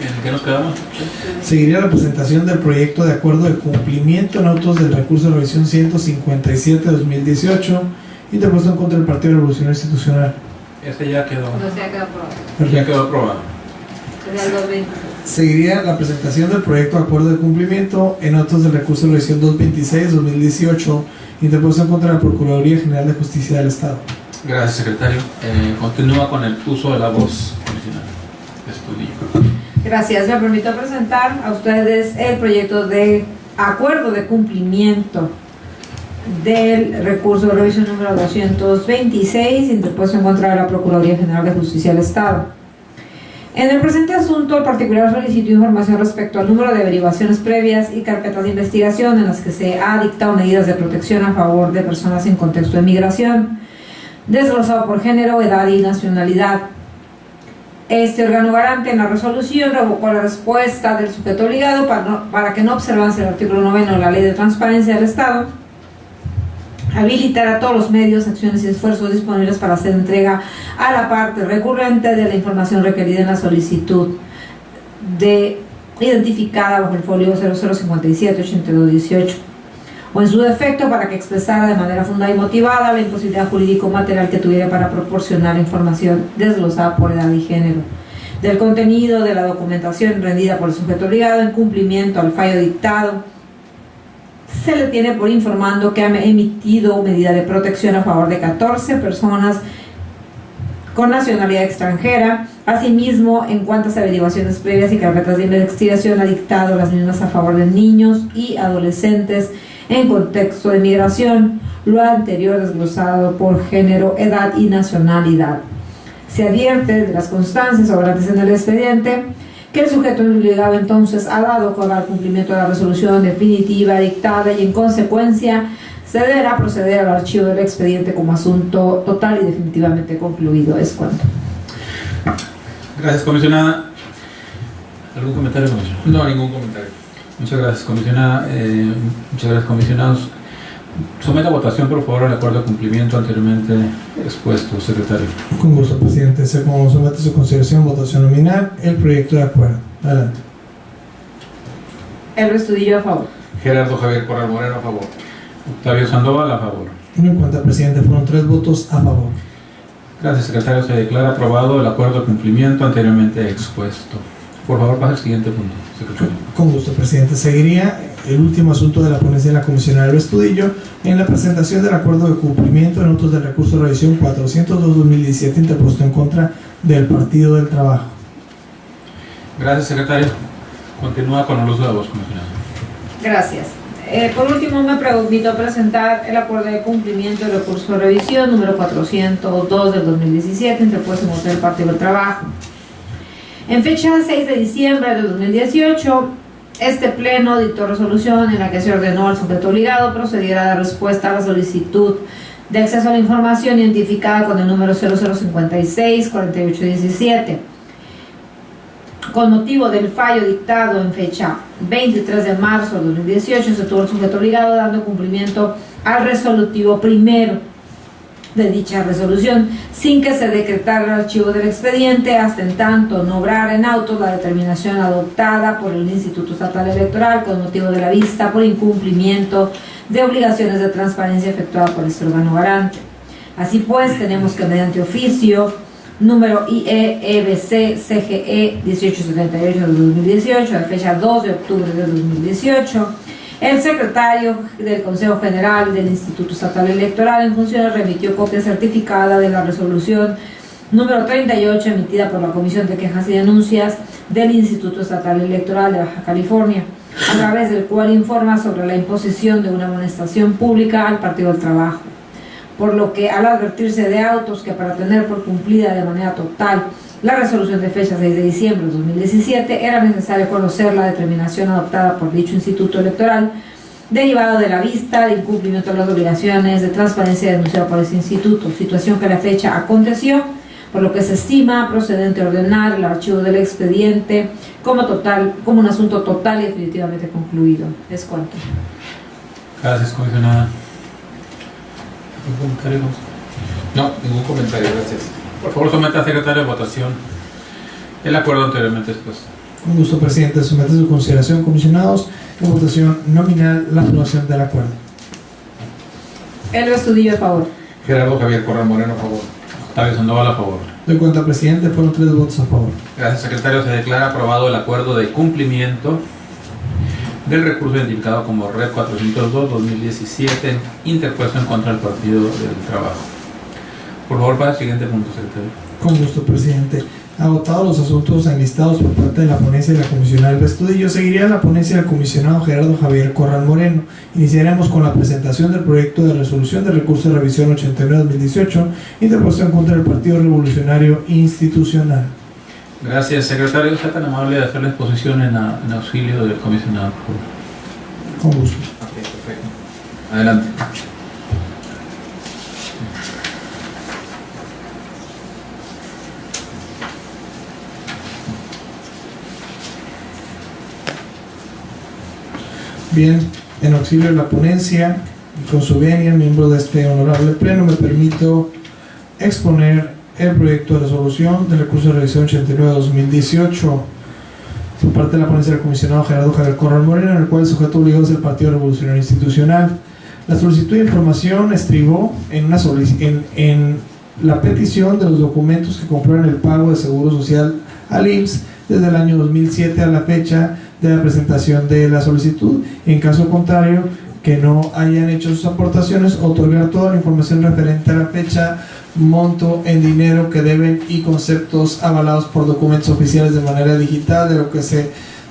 ¿En qué nos quedamos? Seguiría la presentación del proyecto de acuerdo de cumplimiento en autos del recurso de revisión 157-2018 interpuesto en contra del Partido Revolucionario Institucional. Este ya quedó. no se ha quedado aprobado. Ya quedó aprobado. Sería el 220. Seguiría la presentación del proyecto de acuerdo de cumplimiento en autos del recurso de revisión 226-2018 interpuesto en contra de la Procuraduría General de Justicia del Estado. Gracias, secretario. Continúa con el uso de la voz, comisionado. Estudillo. Gracias. Me permito presentar a ustedes el proyecto de acuerdo de cumplimiento del recurso de revisión número 226 interpuesto en contra de la Procuraduría General de Justicia del Estado. En el presente asunto, el particular solicitó información respecto al número de averiguaciones previas y carpetas de investigación en las que se ha dictado medidas de protección a favor de personas en contexto de migración, desglosado por género, edad y nacionalidad. Este órgano garante en la resolución revocó la respuesta del sujeto obligado para que no observase el artículo 9 de la Ley de Transparencia del Estado, habilitar a todos los medios, acciones y esfuerzos disponibles para hacer entrega a la parte recurrente de la información requerida en la solicitud identificada bajo el folio 0057-8218, o en su defecto para que expresara de manera fundada y motivada la imposibilidad jurídico-material que tuviera para proporcionar información desglosada por edad y género del contenido de la documentación rendida por el sujeto obligado en cumplimiento al fallo dictado. Se le tiene por informando que ha emitido medida de protección a favor de 14 personas con nacionalidad extranjera. Asimismo, en cuantas averiguaciones previas y carpetas de investigación ha dictado las mismas a favor de niños y adolescentes en contexto de migración, lo anterior desglosado por género, edad y nacionalidad. Se advierte de las constancias sobrantes en el expediente que el sujeto obligado entonces ha dado con el cumplimiento de la resolución definitiva dictada y en consecuencia se deberá proceder al archivo del expediente como asunto total y definitivamente concluido. Es cuanto. Gracias, comisionada. ¿Algún comentario, comisionado? No, ningún comentario. Muchas gracias, comisionada. Muchas gracias, comisionados. Someta a votación, por favor, el acuerdo de cumplimiento anteriormente expuesto, secretario. Con gusto, presidente. Se somete a su consideración votación nominal el proyecto de acuerdo. Adelante. El Estudillo, a favor. Gerardo Javier Corral Moreno, a favor. Octavio Sandoval, a favor. En cuenta, presidente, fueron 3 votos a favor. Gracias, secretario. Se declara aprobado el acuerdo de cumplimiento anteriormente expuesto. Por favor, pasa al siguiente punto, secretario. Con gusto, presidente. Seguiría el último asunto de la ponencia de la comisionada del Estudillo en la presentación del acuerdo de cumplimiento en autos del recurso de revisión 402-2017 interpuesto en contra del Partido del Trabajo. Gracias, secretario. Continúa con el uso de voz, comisionado. Gracias. Por último, me permito presentar el acuerdo de cumplimiento del recurso de revisión número 402 del 2017, interpuesto en el Partido del Trabajo. En fecha 6 de diciembre del 2018, este pleno dictó resolución en la que se ordenó al sujeto obligado procediera a dar respuesta a la solicitud de acceso a la información identificada con el número 0056-4817. Con motivo del fallo dictado en fecha 23 de marzo de 2018, se tuvo el sujeto obligado dando cumplimiento al resolutivo primero de dicha resolución, sin que se decretara el archivo del expediente, hasta en tanto no obrara en autos la determinación adoptada por el Instituto Estatal Electoral con motivo de la vista por incumplimiento de obligaciones de transparencia efectuada por este órgano garante. Así pues, tenemos que mediante oficio número IEBC CGE 1878 del 2018, de fecha 2 de octubre del 2018, el secretario del Consejo General del Instituto Estatal Electoral en funciones remitió copia certificada de la resolución número 38 emitida por la Comisión de Quejas y Denuncias del Instituto Estatal Electoral de Baja California, a través del cual informa sobre la imposición de una amonestación pública al Partido del Trabajo. Por lo que, al advertirse de autos que para tener por cumplida de manera total la resolución de fecha 6 de diciembre de 2017 era necesario conocer la determinación adoptada por dicho instituto electoral derivado de la vista de incumplimiento de las obligaciones de transparencia denunciada por ese instituto, situación que a la fecha aconteció, por lo que se estima procedente ordenar el archivo del expediente como un asunto total y definitivamente concluido. Es cuanto. Gracias, comisionada. ¿Algún comentario? No, ningún comentario, gracias. Por favor, someta, secretario, a votación el acuerdo anteriormente expuesto. Con gusto, presidente. Somete a su consideración, comisionados, en votación nominal la aprobación del acuerdo. Elba Estudillo, a favor. Gerardo Javier Corral Moreno, a favor. Octavio Sandoval, a favor. Doy cuenta, presidente. Fueron 3 votos a favor. Gracias, secretario. Se declara aprobado el acuerdo de cumplimiento del recurso identificado como Red 402-2017 interpuesto en contra del Partido del Trabajo. Por favor, para el siguiente punto, secretario. Con gusto, presidente. Agotados los asuntos enlistados por parte de la ponencia de la comisionada Elba Estudillo, seguiría la ponencia del comisionado Gerardo Javier Corral Moreno. Iniciaremos con la presentación del proyecto de resolución de recurso de revisión 89-2018 interpuesto en contra del Partido Revolucionario Institucional. Gracias, secretario. Sea tan amable de hacer la exposición en auxilio del comisionado, por favor. Con gusto. Ok, perfecto. Adelante. Bien, en auxilio de la ponencia y con su venia, miembro de este honorable pleno, me permito exponer el proyecto de resolución del recurso de revisión 89-2018 por parte de la ponencia del comisionado Gerardo Javier Corral Moreno, en el cual el sujeto obligado es el Partido Revolucionario Institucional. La solicitud de información estribó en la petición de los documentos que comprueban el pago de seguro social al IMSS desde el año 2007 a la fecha de la presentación de la solicitud. En caso contrario, que no hayan hecho sus aportaciones, otorgar toda la información referente a la fecha, monto en dinero que deben y conceptos avalados por documentos oficiales de manera digital de lo que se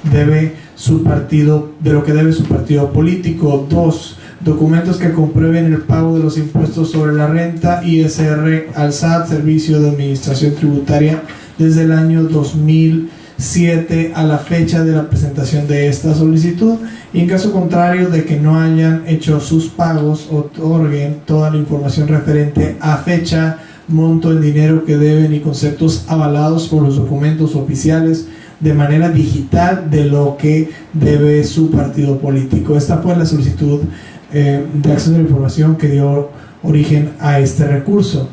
debe su partido, de lo que debe su partido político. 2. Documentos que comprueben el pago de los impuestos sobre la renta, ISR al SAT, Servicio de Administración Tributaria, desde el año 2007 a la fecha de la presentación de esta solicitud, y en caso contrario de que no hayan hecho sus pagos, otorguen toda la información referente a fecha, monto en dinero que deben y conceptos avalados por los documentos oficiales de manera digital de lo que debe su partido político. Esta fue la solicitud de acceso a la información que dio origen a este recurso.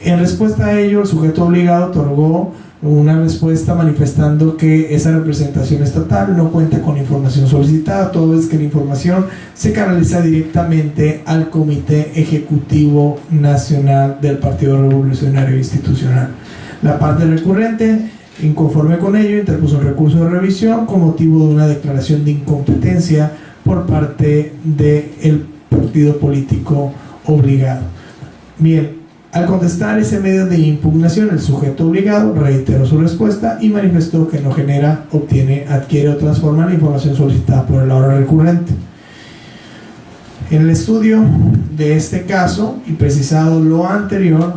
En respuesta a ello, el sujeto obligado otorgó una respuesta manifestando que esa representación estatal no cuenta con información solicitada, toda vez que la información se canaliza directamente al Comité Ejecutivo Nacional del Partido Revolucionario Institucional. La parte recurrente, inconforme con ello, interpuso un recurso de revisión con motivo de una declaración de incompetencia por parte del partido político obligado. Bien, Al contestar ese medio de impugnación, el sujeto obligado reiteró su respuesta y manifestó que no genera, obtiene, adquiere o transforma la información solicitada por el ahora recurrente. En el estudio de este caso y precisado lo anterior,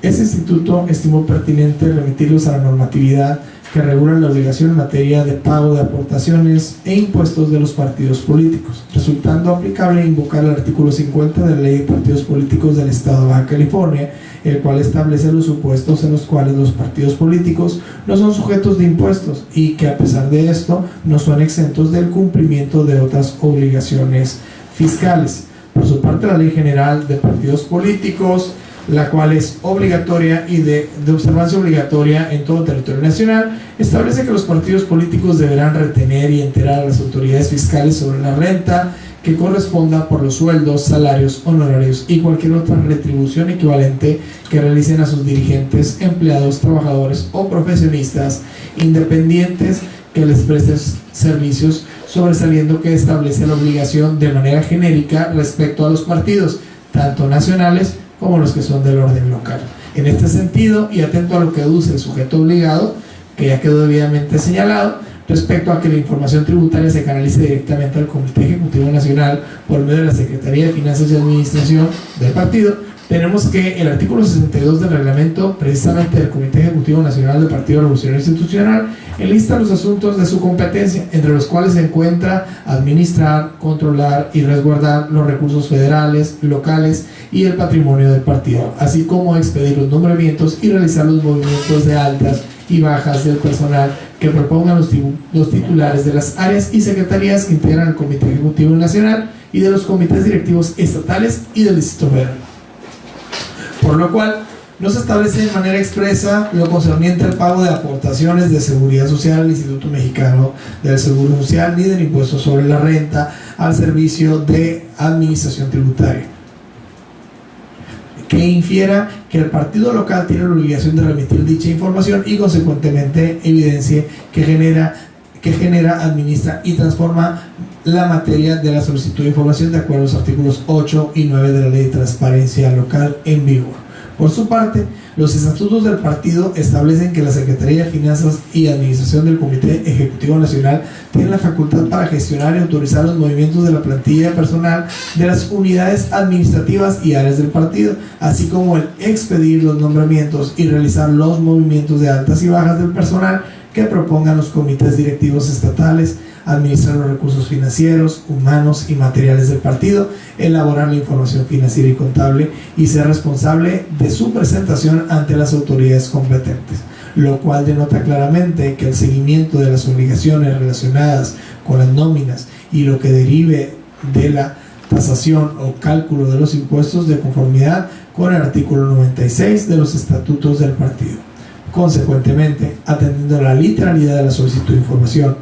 este instituto estimó pertinente remitirlos a la normatividad que regula la obligación en materia de pago de aportaciones e impuestos de los partidos políticos, resultando aplicable invocar el artículo 50 de la Ley de Partidos Políticos del Estado de Baja California, el cual establece los supuestos en los cuales los partidos políticos no son sujetos de impuestos y que a pesar de esto no son exentos del cumplimiento de otras obligaciones fiscales. Por su parte, la Ley General de Partidos Políticos, la cual es obligatoria y de observancia obligatoria en todo el territorio nacional, establece que los partidos políticos deberán retener y enterar a las autoridades fiscales sobre la renta que corresponda por los sueldos, salarios, honorarios y cualquier otra retribución equivalente que realicen a sus dirigentes, empleados, trabajadores o profesionistas independientes que les presten servicios, sobresaliendo que establece la obligación de manera genérica respecto a los partidos, tanto nacionales como los que son del orden local. En este sentido, y atento a lo que deduce el sujeto obligado, que ya quedó debidamente señalado, respecto a que la información tributaria se canalice directamente al Comité Ejecutivo Nacional por medio de la Secretaría de Finanzas y Administración del partido, tenemos que el artículo 62 del reglamento, precisamente del Comité Ejecutivo Nacional del Partido Revolucionario Institucional, enlista los asuntos de su competencia, entre los cuales se encuentra administrar, controlar y resguardar los recursos federales, locales y el patrimonio del partido, así como expedir los nombramientos y realizar los movimientos de altas y bajas del personal que propongan los titulares de las áreas y secretarías que integran el Comité Ejecutivo Nacional y de los comités directivos estatales y del Distrito Federal. Por lo cual, no se establece de manera expresa lo concerniente al pago de aportaciones de seguridad social al Instituto Mexicano del Seguro Social ni del impuesto sobre la renta al Servicio de Administración Tributaria, que infiera que el partido local tiene la obligación de remitir dicha información y consecuentemente evidencie que genera, administra y transforma la materia de la solicitud de información de acuerdo a los artículos 8 y 9 de la Ley de Transparencia Local en vigor. Por su parte, los estatutos del partido establecen que la Secretaría de Finanzas y Administración del Comité Ejecutivo Nacional tiene la facultad para gestionar y autorizar los movimientos de la plantilla personal de las unidades administrativas y áreas del partido, así como el expedir los nombramientos y realizar los movimientos de altas y bajas del personal que propongan los comités directivos estatales, administrar los recursos financieros, humanos y materiales del partido, elaborar la información financiera y contable y ser responsable de su presentación ante las autoridades competentes, lo cual denota claramente que el seguimiento de las obligaciones relacionadas con las nóminas y lo que derive de la tasación o cálculo de los impuestos de conformidad con el artículo 96 de los estatutos del partido. Consecuentemente, atendiendo a la literalidad de la solicitud de información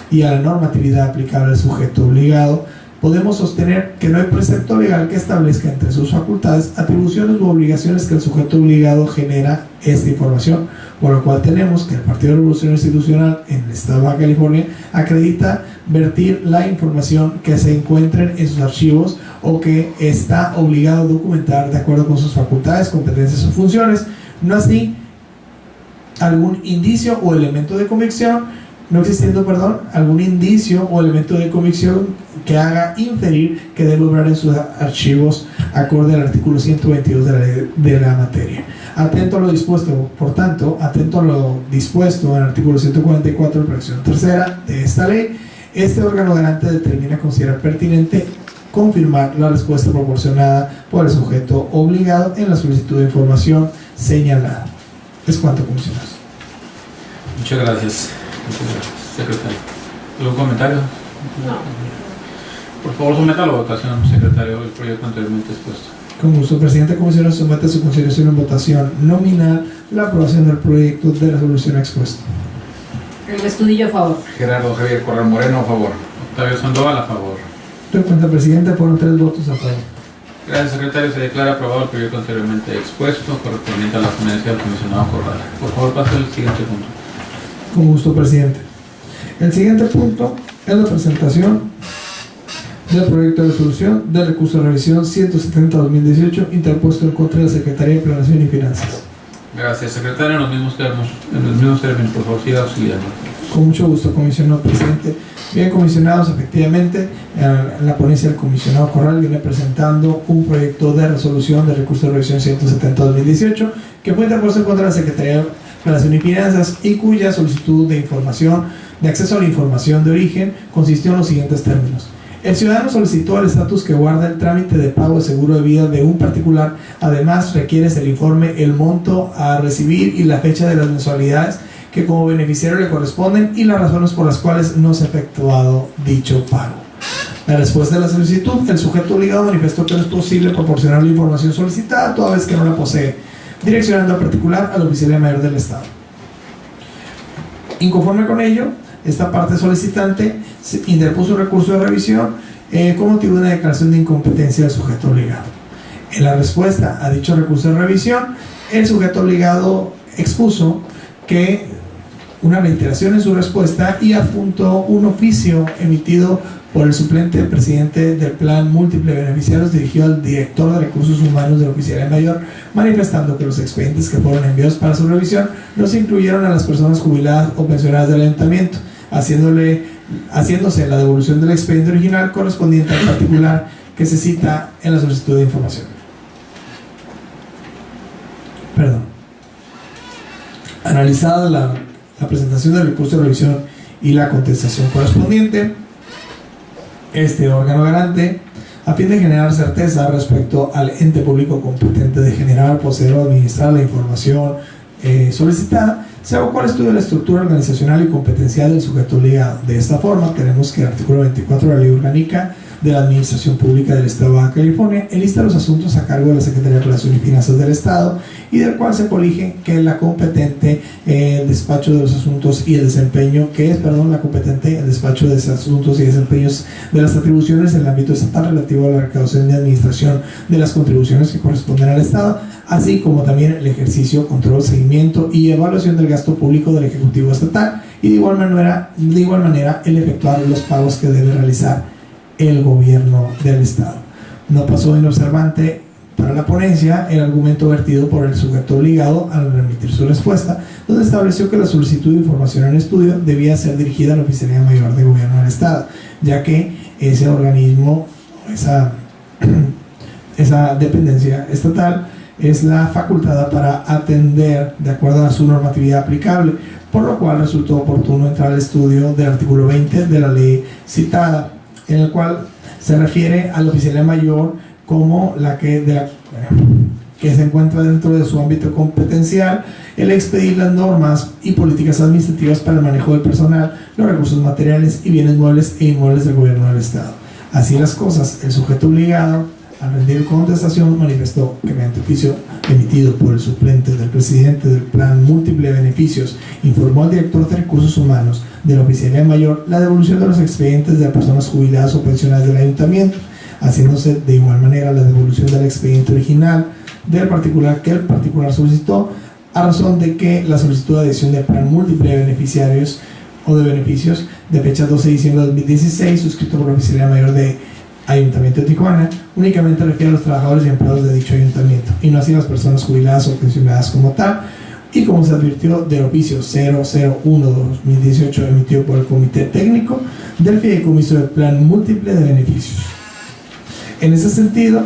y a la normatividad aplicable al sujeto obligado, podemos sostener que no hay precepto legal que establezca entre sus facultades atribuciones u obligaciones que el sujeto obligado genera esta información, por lo cual tenemos que el Partido Revolucionario Institucional en el Estado de Baja California acredita vertir la información que se encuentren en sus archivos o que está obligado a documentar de acuerdo con sus facultades, competencias o funciones, no así algún indicio o elemento de convicción, no existiendo, algún indicio o elemento de convicción que haga inferir que debe obrar en sus archivos acorde al artículo 122 de la materia. Atento a lo dispuesto, por tanto, atento a lo dispuesto en el artículo 144, fracción tercera de esta ley, este órgano garante determina considerar pertinente confirmar la respuesta proporcionada por el sujeto obligado en la solicitud de información señalada. Es cuanto, comisionados. Muchas gracias. Secretario. ¿Algún comentario? No. Por favor, someta a la votación, secretario, el proyecto anteriormente expuesto. Con gusto, presidente comisionado, somete a su consideración en votación nominal la aprobación del proyecto de resolución expuesto. El Estudillo a favor. Gerardo Javier Corral Moreno, a favor. Octavio Sandoval, a favor. Recuenta, presidente, por 3 votos a favor. Gracias, secretario. Se declara aprobado el proyecto anteriormente expuesto correspondiente a la ponencia del comisionado Corral. Por favor, pase al siguiente punto. Con gusto, presidente. El siguiente punto es la presentación del proyecto de resolución del recurso de revisión 170-2018 interpuesto en contra de la Secretaría de Planeación y Finanzas. Gracias, secretario. En los mismos términos, por favor, siga auxiliando. Con mucho gusto, comisionado presidente. Bien, comisionados, efectivamente, en la ponencia del comisionado Corral viene presentando un proyecto de resolución del recurso de revisión 170-2018 que fue interpuesto en contra de la Secretaría de Planeación y Finanzas y cuya solicitud de información, de acceso a la información de origen, consistió en los siguientes términos. El ciudadano solicitó el estatus que guarda el trámite de pago de seguro de vida de un particular. Además, requiere el informe, el monto a recibir y la fecha de las mensualidades que como beneficiario le corresponden y las razones por las cuales no se ha efectuado dicho pago. La respuesta de la solicitud, el sujeto obligado manifestó que no es posible proporcionar la información solicitada toda vez que no la posee, direccionando al particular al oficial mayor del Estado. Inconforme con ello, esta parte solicitante interpuso un recurso de revisión con motivo de una declaración de incompetencia del sujeto obligado. En la respuesta a dicho recurso de revisión, el sujeto obligado expuso que una reiteración en su respuesta y adjuntó un oficio emitido por el suplente presidente del Plan Múltiple de Beneficiarios dirigido al director de Recursos Humanos del Oficialía Mayor, manifestando que los expedientes que fueron enviados para su revisión no se incluyeron a las personas jubiladas o pensionadas del ayuntamiento, haciéndose la devolución del expediente original correspondiente al particular que se cita en la solicitud de información. Analizada la presentación del recurso de revisión y la contestación correspondiente, este órgano garante, a fin de generar certeza respecto al ente público competente de generar, poseer o administrar la información solicitada, se abocó al estudio de la estructura organizacional y competencial del sujeto obligado. De esta forma, tenemos que el artículo 24 de la Ley Orgánica de la Administración Pública del Estado de Baja California enlista los asuntos a cargo de la Secretaría de Planeación y Finanzas del Estado, y del cual se colige que la competente el despacho de los asuntos y el desempeño, la competente el despacho de esos asuntos y desempeños de las atribuciones en el ámbito estatal relativo a la recaudación y administración de las contribuciones que corresponden al Estado, así como también el ejercicio, control, seguimiento y evaluación del gasto público del Ejecutivo Estatal, y de igual manera el efectuar los pagos que debe realizar el gobierno del Estado. No pasó inobservante para la ponencia el argumento vertido por el sujeto obligado al remitir su respuesta, donde estableció que la solicitud de información en estudio debía ser dirigida a la Oficialía Mayor de Gobierno del Estado, ya que ese organismo, esa dependencia estatal, es la facultada para atender de acuerdo a su normatividad aplicable, por lo cual resultó oportuno entrar al estudio del artículo 20 de la ley citada, en el cual se refiere a la Oficialía Mayor como que se encuentra dentro de su ámbito competencial el expedir las normas y políticas administrativas para el manejo del personal, los recursos materiales y bienes muebles e inmuebles del gobierno del Estado. Así las cosas, el sujeto obligado, al rendir contestación, manifestó que mediante oficio emitido por el suplente del presidente del Plan Múltiple de Beneficios, informó al director de Recursos Humanos de la Oficialía Mayor la devolución de los expedientes de personas jubiladas o pensionadas del ayuntamiento, haciéndose de igual manera la devolución del expediente original del particular que el particular solicitó, a razón de que la solicitud de adhesión del Plan Múltiple de Beneficiarios o de Beneficios de fecha 12 de diciembre de 2016, suscrito por la Oficialía Mayor de Ayuntamiento de Tijuana, únicamente refiere a los trabajadores y empleados de dicho ayuntamiento, y no así a las personas jubiladas o pensionadas como tal, y como se advirtió del oficio 001/2018 emitido por el Comité Técnico del Fideicomiso del Plan Múltiple de Beneficios. En ese sentido,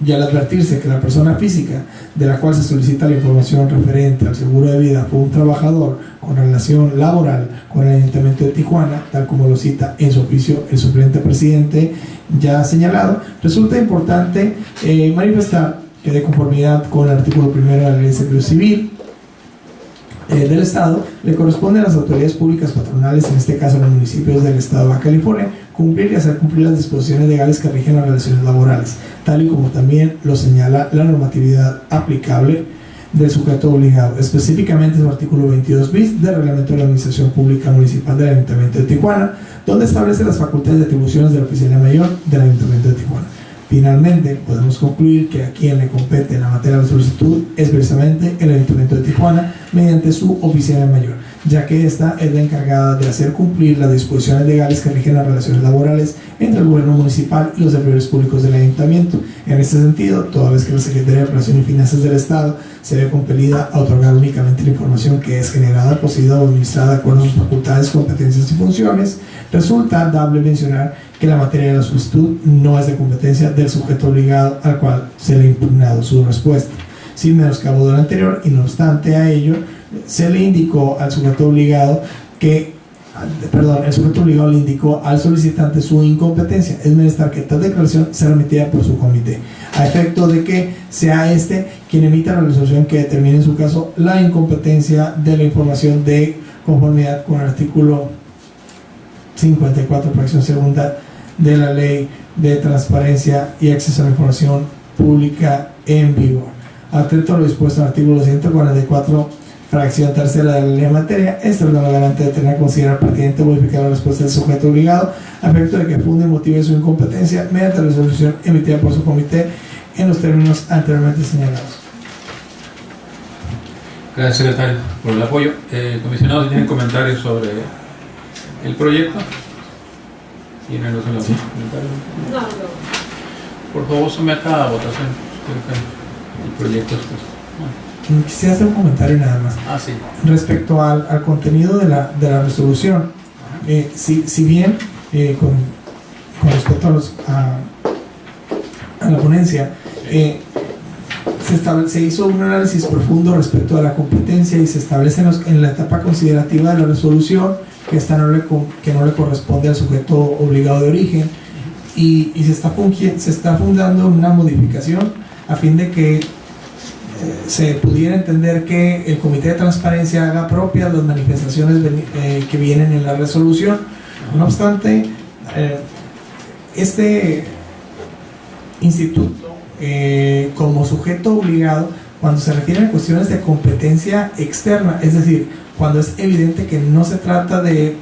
y al advertirse que la persona física de la cual se solicita la información referente al seguro de vida fue un trabajador con relación laboral con el Ayuntamiento de Tijuana, tal como lo cita en su oficio el suplente presidente ya señalado, resulta importante manifestar que, de conformidad con el artículo 1 de la Ley de Servicio Civil del Estado, le corresponde a las autoridades públicas patronales, en este caso a los municipios del Estado de Baja California, cumplir y hacer cumplir las disposiciones legales que rigen las relaciones laborales, tal y como también lo señala la normatividad aplicable del sujeto obligado, específicamente su artículo 22 bis del Reglamento de la Administración Pública Municipal del Ayuntamiento de Tijuana, donde establece las facultades y atribuciones de la Oficialía Mayor del Ayuntamiento de Tijuana. Finalmente, podemos concluir que a quien le compete en la materia de la solicitud es precisamente el Ayuntamiento de Tijuana mediante su Oficialía Mayor, ya que esta es la encargada de hacer cumplir las disposiciones legales que rigen las relaciones laborales entre el gobierno municipal y los servidores públicos del ayuntamiento. En este sentido, toda vez que la Secretaría de Planeación y Finanzas del Estado se ve compelida a otorgar únicamente la información que es generada, poseída o administrada de acuerdo a sus facultades, competencias y funciones, resulta dable mencionar que la materia de la solicitud no es de competencia del sujeto obligado al cual se le ha impugnado su respuesta. Sin menoscabo de lo anterior, y no obstante a ello, se le indicó al sujeto obligado el sujeto obligado le indicó al solicitante su incompetencia. Es menester que tal declaración sea remitida por su comité, a efecto de que sea este quien emita la resolución que determine en su caso la incompetencia de la información de conformidad con el artículo 54, fracción segunda de la Ley de Transparencia y Acceso a la Información Pública en vigor. Atento a lo dispuesto en el artículo 144, fracción tercera de la ley en materia, este órgano garante de tener a considerar pertinente modificar la respuesta del sujeto obligado a efecto de que funde y motive su incompetencia mediante la resolución emitida por su comité en los términos anteriormente señalados. Gracias, secretario, por el apoyo. Comisionados, ¿tienen comentarios sobre el proyecto? ¿Tienen los comentarios? No. Por favor, someta a votación el proyecto. Quisiera hacer un comentario nada más. Sí. Respecto al contenido de la resolución. Si bien con respecto a la ponencia, se hizo un análisis profundo respecto a la competencia y se establece en la etapa considerativa de la resolución que esta no le corresponde al sujeto obligado de origen, y se está fundando una modificación a fin de que se pudiera entender que el Comité de Transparencia haga propias las manifestaciones que vienen en la resolución. No obstante, este instituto como sujeto obligado, cuando se refiere a cuestiones de competencia externa, es decir, cuando es evidente que no se trata de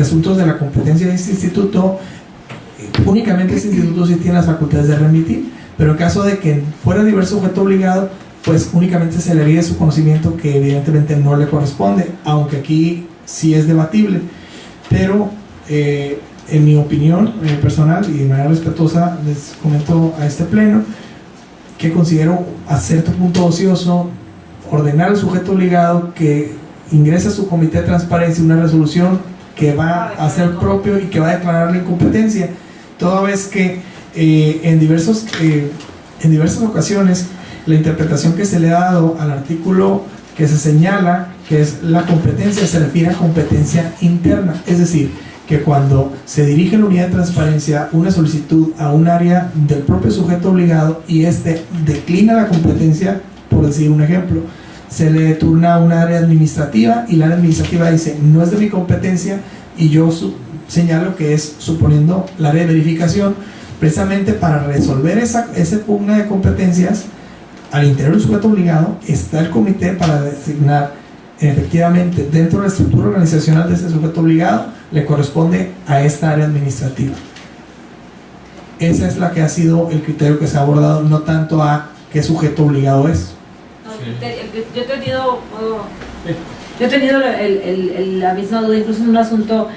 asuntos de la competencia de este instituto, únicamente este instituto sí tiene las facultades de remitir. Pero en caso de que fuera diverso sujeto obligado, pues únicamente se le haría su conocimiento, que evidentemente no le corresponde, aunque aquí sí es debatible. Pero en mi opinión personal y de manera respetuosa les comento a este pleno que considero a cierto punto ocioso ordenar al sujeto obligado que ingrese a su comité de transparencia una resolución que va a ser propio y que va a declarar la incompetencia, toda vez que en diversas ocasiones la interpretación que se le ha dado al artículo que se señala que es la competencia se refiere a competencia interna, es decir, que cuando se dirige la unidad de transparencia una solicitud a un área del propio sujeto obligado y este declina la competencia, por decir un ejemplo, se le turna a un área administrativa y la área administrativa dice no es de mi competencia, y yo señalo que es, suponiendo la área de verificación, precisamente para resolver esa pugna de competencias al interior del sujeto obligado está el comité para designar efectivamente dentro de la estructura organizacional de ese sujeto obligado le corresponde a esta área administrativa. Esa es la que ha sido el criterio que se ha abordado, no tanto a qué sujeto obligado es. Yo he tenido la misma duda, incluso en un asunto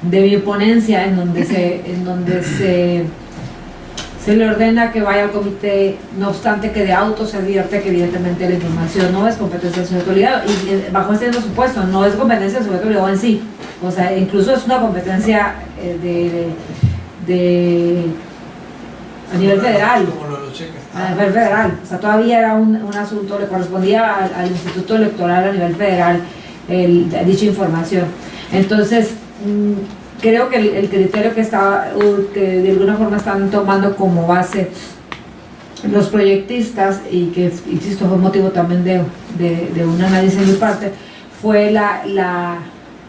de mi ponencia en donde se le ordena que vaya al comité, no obstante que de auto se advierte que evidentemente la información no es competencia del sujeto obligado, y bajo este supuesto no es competencia del sujeto obligado en sí, o sea, incluso es una competencia a nivel federal. A nivel federal, o sea, todavía era un asunto, le correspondía al Instituto Electoral a nivel federal dicha información. Entonces, creo que el criterio que de alguna forma están tomando como base los proyectistas, y que, insisto, fue motivo también de un análisis de mi parte, fue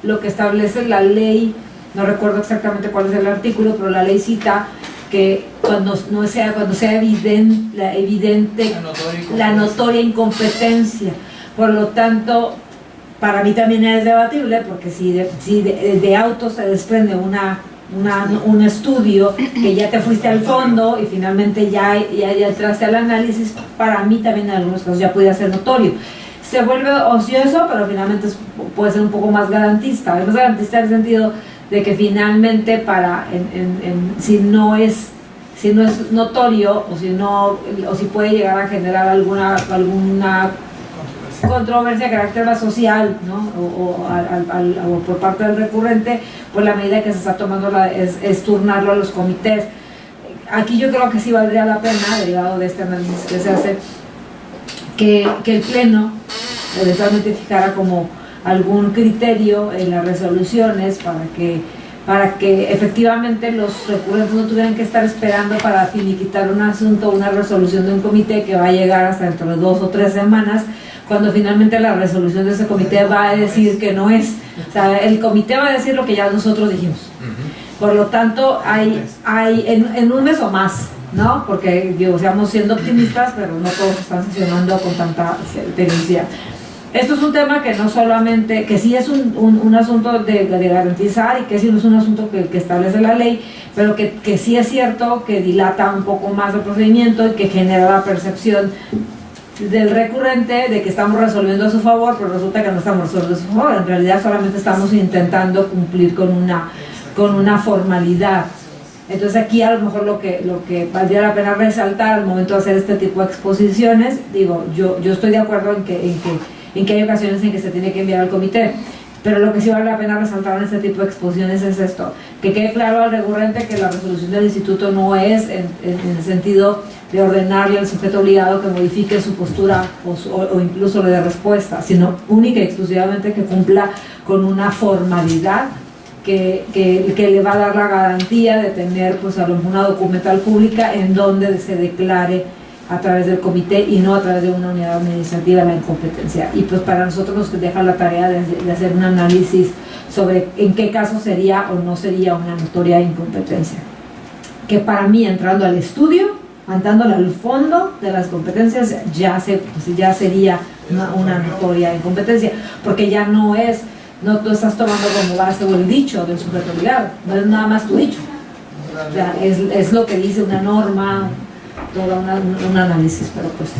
lo que establece la ley, no recuerdo exactamente cuál es el artículo, pero la ley cita que cuando sea evidente la notoria incompetencia. Por lo tanto, para mí también es debatible, porque si de auto se desprende un estudio que ya te fuiste al fondo y finalmente ya entraste al análisis, para mí también en algunos casos ya puede ser notorio. se vuelve ocioso, pero finalmente puede ser un poco más garantista. Es más garantista en el sentido de que finalmente si no es notorio o si puede llegar a generar alguna controversia de carácter más social, ¿no? o por parte del recurrente, pues la medida que se está tomando es turnarlo a los comités. Aquí yo creo que sí valdría la pena, derivado de este análisis que se hace, que el Pleno eventualmente fijara como algún criterio en las resoluciones para que efectivamente los recurrentes no tuvieran que estar esperando para finiquitar un asunto, una resolución de un comité que va a llegar hasta dentro de 2 o 3 semanas, cuando finalmente la resolución de ese comité va a decir que no es. O sea, el comité va a decir lo que ya nosotros dijimos. Por lo tanto, hay en un mes o más, ¿no? Porque, seamos siendo optimistas, pero no todos están sesionando con tanta velocidad. Esto es un tema que no solamente, que sí es un asunto de garantizar y que sí es un asunto que establece la ley, pero que sí es cierto que dilata un poco más el procedimiento y que genera la percepción del recurrente de que estamos resolviendo a su favor, pero resulta que no estamos resolviendo a su favor. En realidad solamente estamos intentando cumplir con una formalidad. Entonces aquí a lo mejor lo que valdría la pena resaltar al momento de hacer este tipo de exposiciones, yo estoy de acuerdo en que hay ocasiones en que se tiene que enviar al comité, pero lo que sí vale la pena resaltar en este tipo de exposiciones es esto, que quede claro al recurrente que la resolución del instituto no es en el sentido de ordenarle al sujeto obligado que modifique su postura o incluso le dé respuesta, sino única y exclusivamente que cumpla con una formalidad que le va a dar la garantía de tener pues una documental pública en donde se declare a través del comité y no a través de una unidad administrativa la incompetencia. Y pues para nosotros nos deja la tarea de hacer un análisis sobre en qué caso sería o no sería una notoria incompetencia. Que para mí, entrando al estudio, andándole al fondo de las competencias, ya sería una notoria incompetencia, porque ya no tú estás tomando como base o el dicho del sujeto obligado, no es nada más tu dicho. O sea, es lo que dice una norma, todo un análisis, pero pues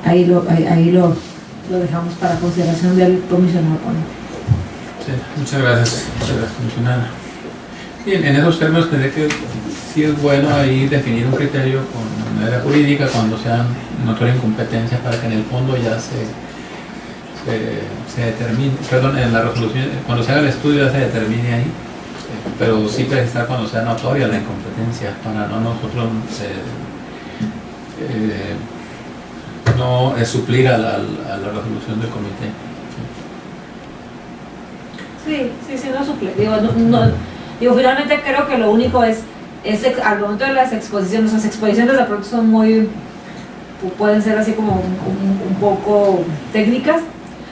ahí lo dejamos para consideración del comisionado ponente. Sí, muchas gracias, comisionada. Bien, en esos términos tendré que sí es bueno ahí definir un criterio con una área jurídica cuando sean notoria incompetencia para que en el fondo ya se determine, perdón, en la resolución, cuando se haga el estudio ya se determine ahí, pero sí precisar cuando sea notoria la incompetencia para no nosotros no suplir a la resolución del comité. Sí, no suple. Finalmente creo que lo único es al momento de las exposiciones de pronto son pueden ser así como un poco técnicas,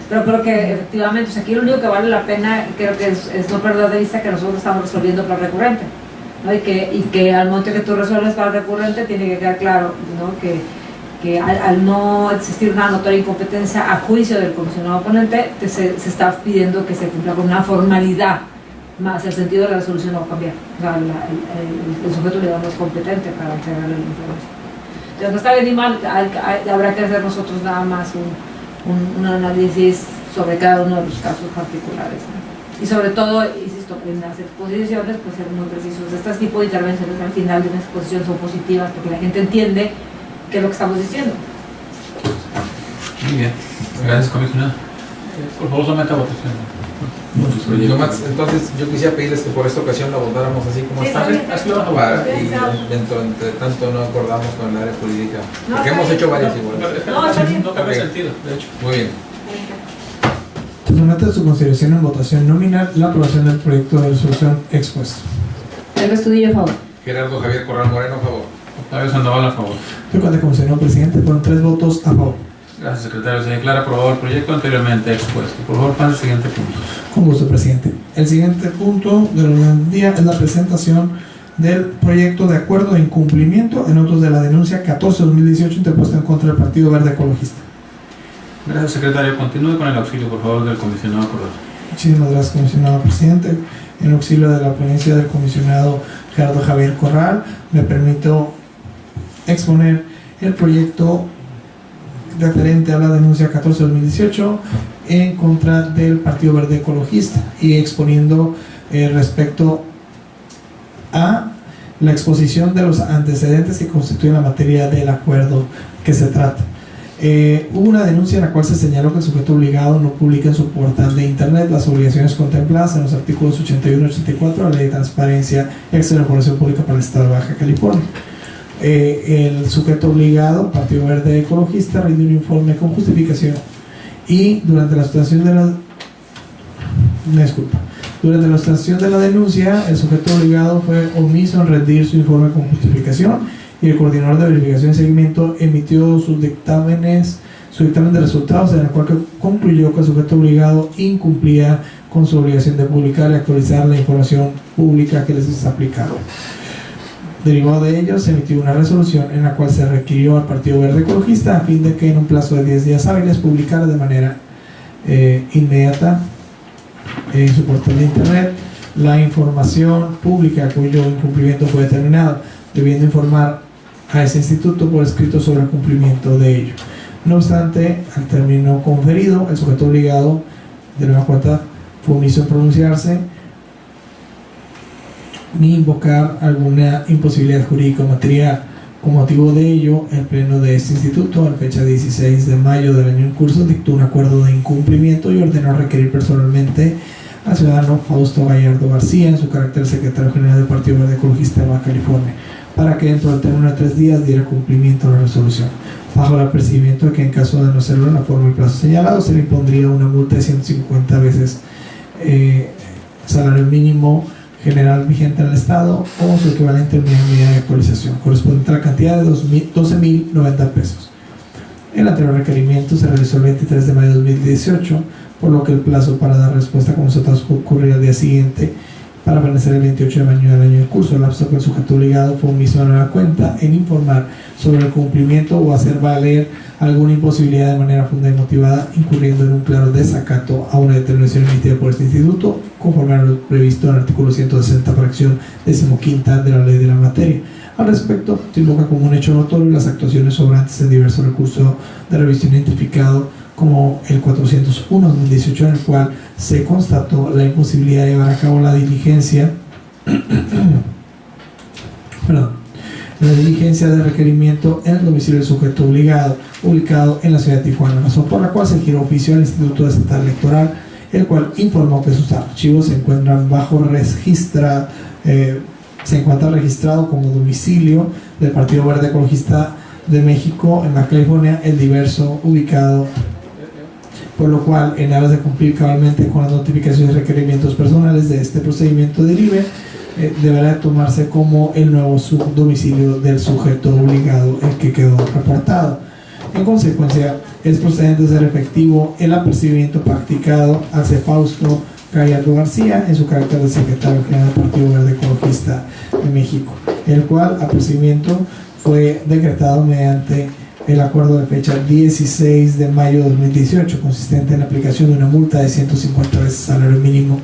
pero creo que efectivamente, aquí lo único que vale la pena creo que es no perder de vista que nosotros estamos resolviendo para el recurrente, ¿no? y que al momento que tú resuelves para el recurrente tiene que quedar claro, ¿no? que al no existir una notoria incompetencia a juicio del comisionado oponente, se está pidiendo que se cumpla con una formalidad, más el sentido de la resolución no va a cambiar. O sea, el sujeto obligado no es competente para entregarle la información. Entonces, no está bien ni mal, habrá que hacer nosotros nada más un análisis sobre cada uno de los casos particulares, ¿no? Y sobre todo, insisto, en las exposiciones, pues ser muy precisos. Este tipo de intervenciones al final de una exposición son positivas porque la gente entiende qué es lo que estamos diciendo. Muy bien, gracias, comisionado. Por favor, someta a votación. Entonces, yo quisiera pedirles que por esta ocasión la votáramos así como está. Así lo vamos a votar. Y entre tanto no acordamos con el área jurídica. Porque hemos hecho varias iguales. No cambia sentido, de hecho. Muy bien. Se somete a su consideración en votación nominal la aprobación del proyecto de resolución expuesto. El estudio a favor. Gerardo Javier Corral Moreno, a favor. Octavio Sandoval, a favor. De cuenta como señor presidente, fueron 3 votos a favor. Gracias, secretario. Se declara aprobado el proyecto anteriormente expuesto. Por favor, pase al siguiente punto. Con gusto, presidente. El siguiente punto del orden del día es la presentación del proyecto de acuerdo de incumplimiento en autos de la denuncia 14-2018 interpuesta en contra del Partido Verde Ecologista. Gracias, secretario. Continúe con el auxilio, por favor, del comisionado Corral. Muchísimas gracias, comisionado presidente. En auxilio de la presencia del comisionado Gerardo Javier Corral, me permito exponer el proyecto referente a la denuncia 14-2018 en contra del Partido Verde Ecologista y exponiendo respecto a la exposición de los antecedentes que constituyen la materia del acuerdo que se trata. Hubo una denuncia en la cual se señaló que el sujeto obligado no publica en su portal de internet las obligaciones contempladas en los artículos 81 y 84 de la Ley de Transparencia y Acceso a la Información Pública para el Estado de Baja California. El sujeto obligado, Partido Verde Ecologista, rindió un informe con justificación y durante la sustanciación de la denuncia, el sujeto obligado fue omiso en rendir su informe con justificación y el coordinador de verificación y seguimiento emitió su dictamen de resultados, en el cual concluyó que el sujeto obligado incumplía con su obligación de publicar y actualizar la información pública que les es aplicable. Derivado de ello, se emitió una resolución en la cual se requirió al Partido Verde Ecologista a fin de que en un plazo de 10 días hábiles publicara de manera inmediata en su portal de internet la información pública cuyo incumplimiento fue determinado, debiendo informar a ese instituto por escrito sobre el cumplimiento de ello. No obstante, al término conferido, el sujeto obligado de nueva cuenta fue omiso en pronunciarse ni invocar alguna imposibilidad jurídica o material. Con motivo de ello, el pleno de este instituto, a la fecha 16 de mayo del año en curso, dictó un acuerdo de incumplimiento y ordenó requerir personalmente al ciudadano Fausto Gallardo García, en su carácter secretario general del Partido Verde Ecologista de Baja California, para que dentro del término de 3 días diera cumplimiento a la resolución, bajo el apercibimiento de que en caso de no hacerlo en la forma y plazo señalado, se le impondría una multa de 150 veces salario mínimo general vigente en el Estado o su equivalente en medida de actualización, correspondiente a la cantidad de 12.090 pesos. El anterior requerimiento se realizó el 23 de mayo de 2018, por lo que el plazo para dar respuesta con nosotros ocurrirá al día siguiente, para permanecer el 28 de mayo del año en curso. El lapso que el sujeto obligado fue omiso de nueva cuenta en informar sobre el cumplimiento o hacer valer alguna imposibilidad de manera fundada y motivada, incurriendo en un claro desacato a una determinación emitida por este instituto, conforme a lo previsto en el artículo 160, fracción 15ª de la ley de la materia. Al respecto, se invoca como un hecho notorio las actuaciones sobrantes en diversos recursos de revisión identificado como el 401-2018, en el cual se constató la imposibilidad de llevar a cabo la diligencia de requerimiento en el domicilio del sujeto obligado, ubicado en la ciudad de Tijuana, razón por la cual se giró oficio al Instituto Estatal Electoral, el cual informó que sus archivos se encuentran se encuentra registrado como domicilio del Partido Verde Ecologista de México en Baja California, el diverso ubicado, por lo cual, en aras de cumplir cabalmente con las notificaciones y requerimientos personales de este procedimiento derive, deberá tomarse como el nuevo subdomicilio del sujeto obligado, el que quedó reportado. En consecuencia, es procedente ser efectivo el apercibimiento practicado hacia Fausto Gallardo García en su carácter de secretario general del Partido Verde Ecologista de México, el cual apercibimiento fue decretado mediante el acuerdo de fecha 16 de mayo de 2018, consistente en la aplicación de una multa de 150 veces salario mínimo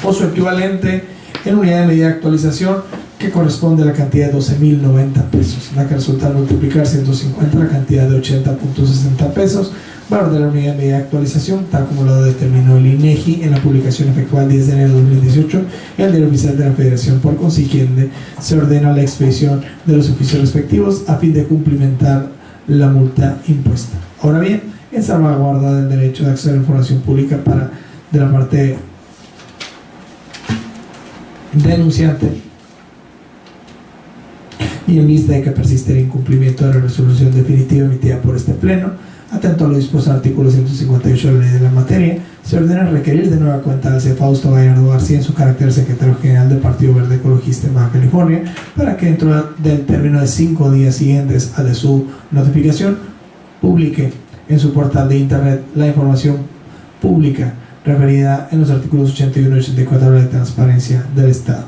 o su equivalente en unidad de medida de actualización, que corresponde a la cantidad de 12.090 pesos, la que resulta al multiplicar 150 la cantidad de 80.60 pesos, valor de la unidad de medida de actualización, tal como lo determinó el INEGI en la publicación efectuada el 10 de enero de 2018 en el Diario Oficial de la Federación. Por consiguiente, se ordena la expedición de los oficios respectivos a fin de cumplimentar la multa impuesta. Ahora bien, en salvaguarda del derecho de acceso a la información pública de la parte denunciante, y en vista de que persiste el incumplimiento de la resolución definitiva emitida por este pleno, atento a lo dispuesto en el artículo 158 de la ley de la materia, se ordena requerir de nueva cuenta al Fausto Gallardo García en su carácter secretario general del Partido Verde Ecologista en Baja California, para que dentro del término de 5 días siguientes a de su notificación, publique en su portal de internet la información pública referida en los artículos 81 y 84 de la Ley de Transparencia del Estado,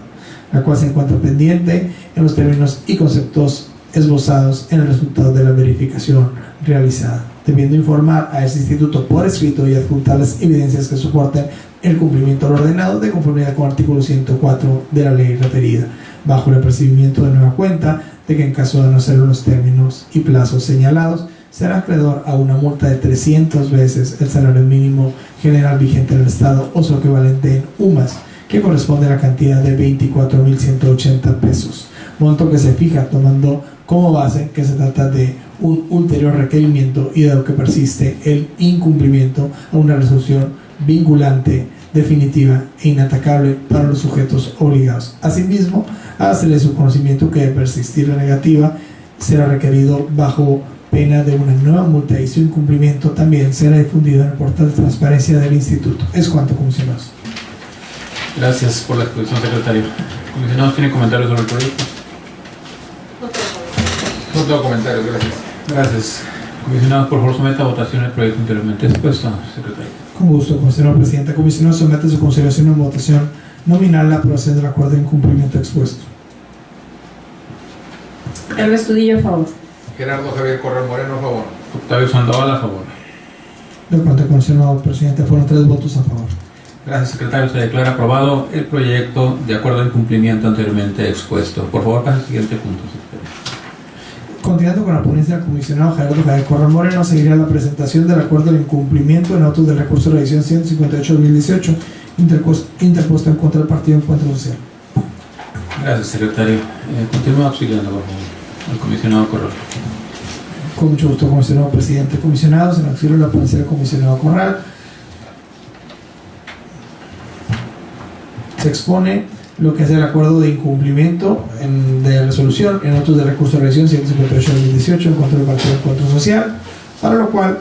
la cual se encuentra pendiente en los términos y conceptos esbozados en el resultado de la verificación realizada, debiendo informar a ese instituto por escrito y adjuntar las evidencias que soporten el cumplimiento del ordenado de conformidad con el artículo 104 de la ley referida, bajo el apercibimiento de nueva cuenta de que en caso de no hacerlo en los términos y plazos señalados, será acreedor a una multa de 300 veces el salario mínimo general vigente en el Estado o su equivalente en UMAS, que corresponde a la cantidad de 24.180 pesos, monto que se fija tomando como base que se trata de un ulterior requerimiento y dado que persiste el incumplimiento a una resolución vinculante, definitiva e inatacable para los sujetos obligados. Asimismo, hácele su conocimiento que de persistir la negativa será requerido bajo pena de una nueva multa y su incumplimiento también será difundido en el portal de transparencia del Instituto. Es cuanto, comisionados. Gracias por la exposición, secretario. Comisionados, ¿tiene comentarios sobre el proyecto? No tengo comentarios, gracias. Gracias. Comisionados, por favor, someta a votación el proyecto anteriormente expuesto, secretario. Con gusto, comisionado presidente. Comisionado, somete a su consideración en votación nominal la aprobación del acuerdo de incumplimiento expuesto. El Estudillo, a favor. Gerardo Javier Corral Moreno, a favor. Octavio Sandoval, a favor. De cuanto, comisionado presidente, fueron 3 votos a favor. Gracias, secretario. Se declara aprobado el proyecto de acuerdo de incumplimiento anteriormente expuesto. Por favor, pase al siguiente punto, secretario. Continuando con la ponencia del comisionado Gerardo Javier Corral Moreno, seguirá la presentación del acuerdo de incumplimiento en autos del recurso de revisión 158-2018 interpuesto en contra del Partido Encuentro Social. Gracias, secretario. Continúa auxiliando, por favor, al comisionado Corral. Con mucho gusto, comisionado presidente. Comisionados, en auxilio de la ponencia del comisionado Corral, se expone lo que es el acuerdo de incumplimiento de resolución en autos de recurso de revisión 158-2018 en contra del Partido Encuentro Social, para lo cual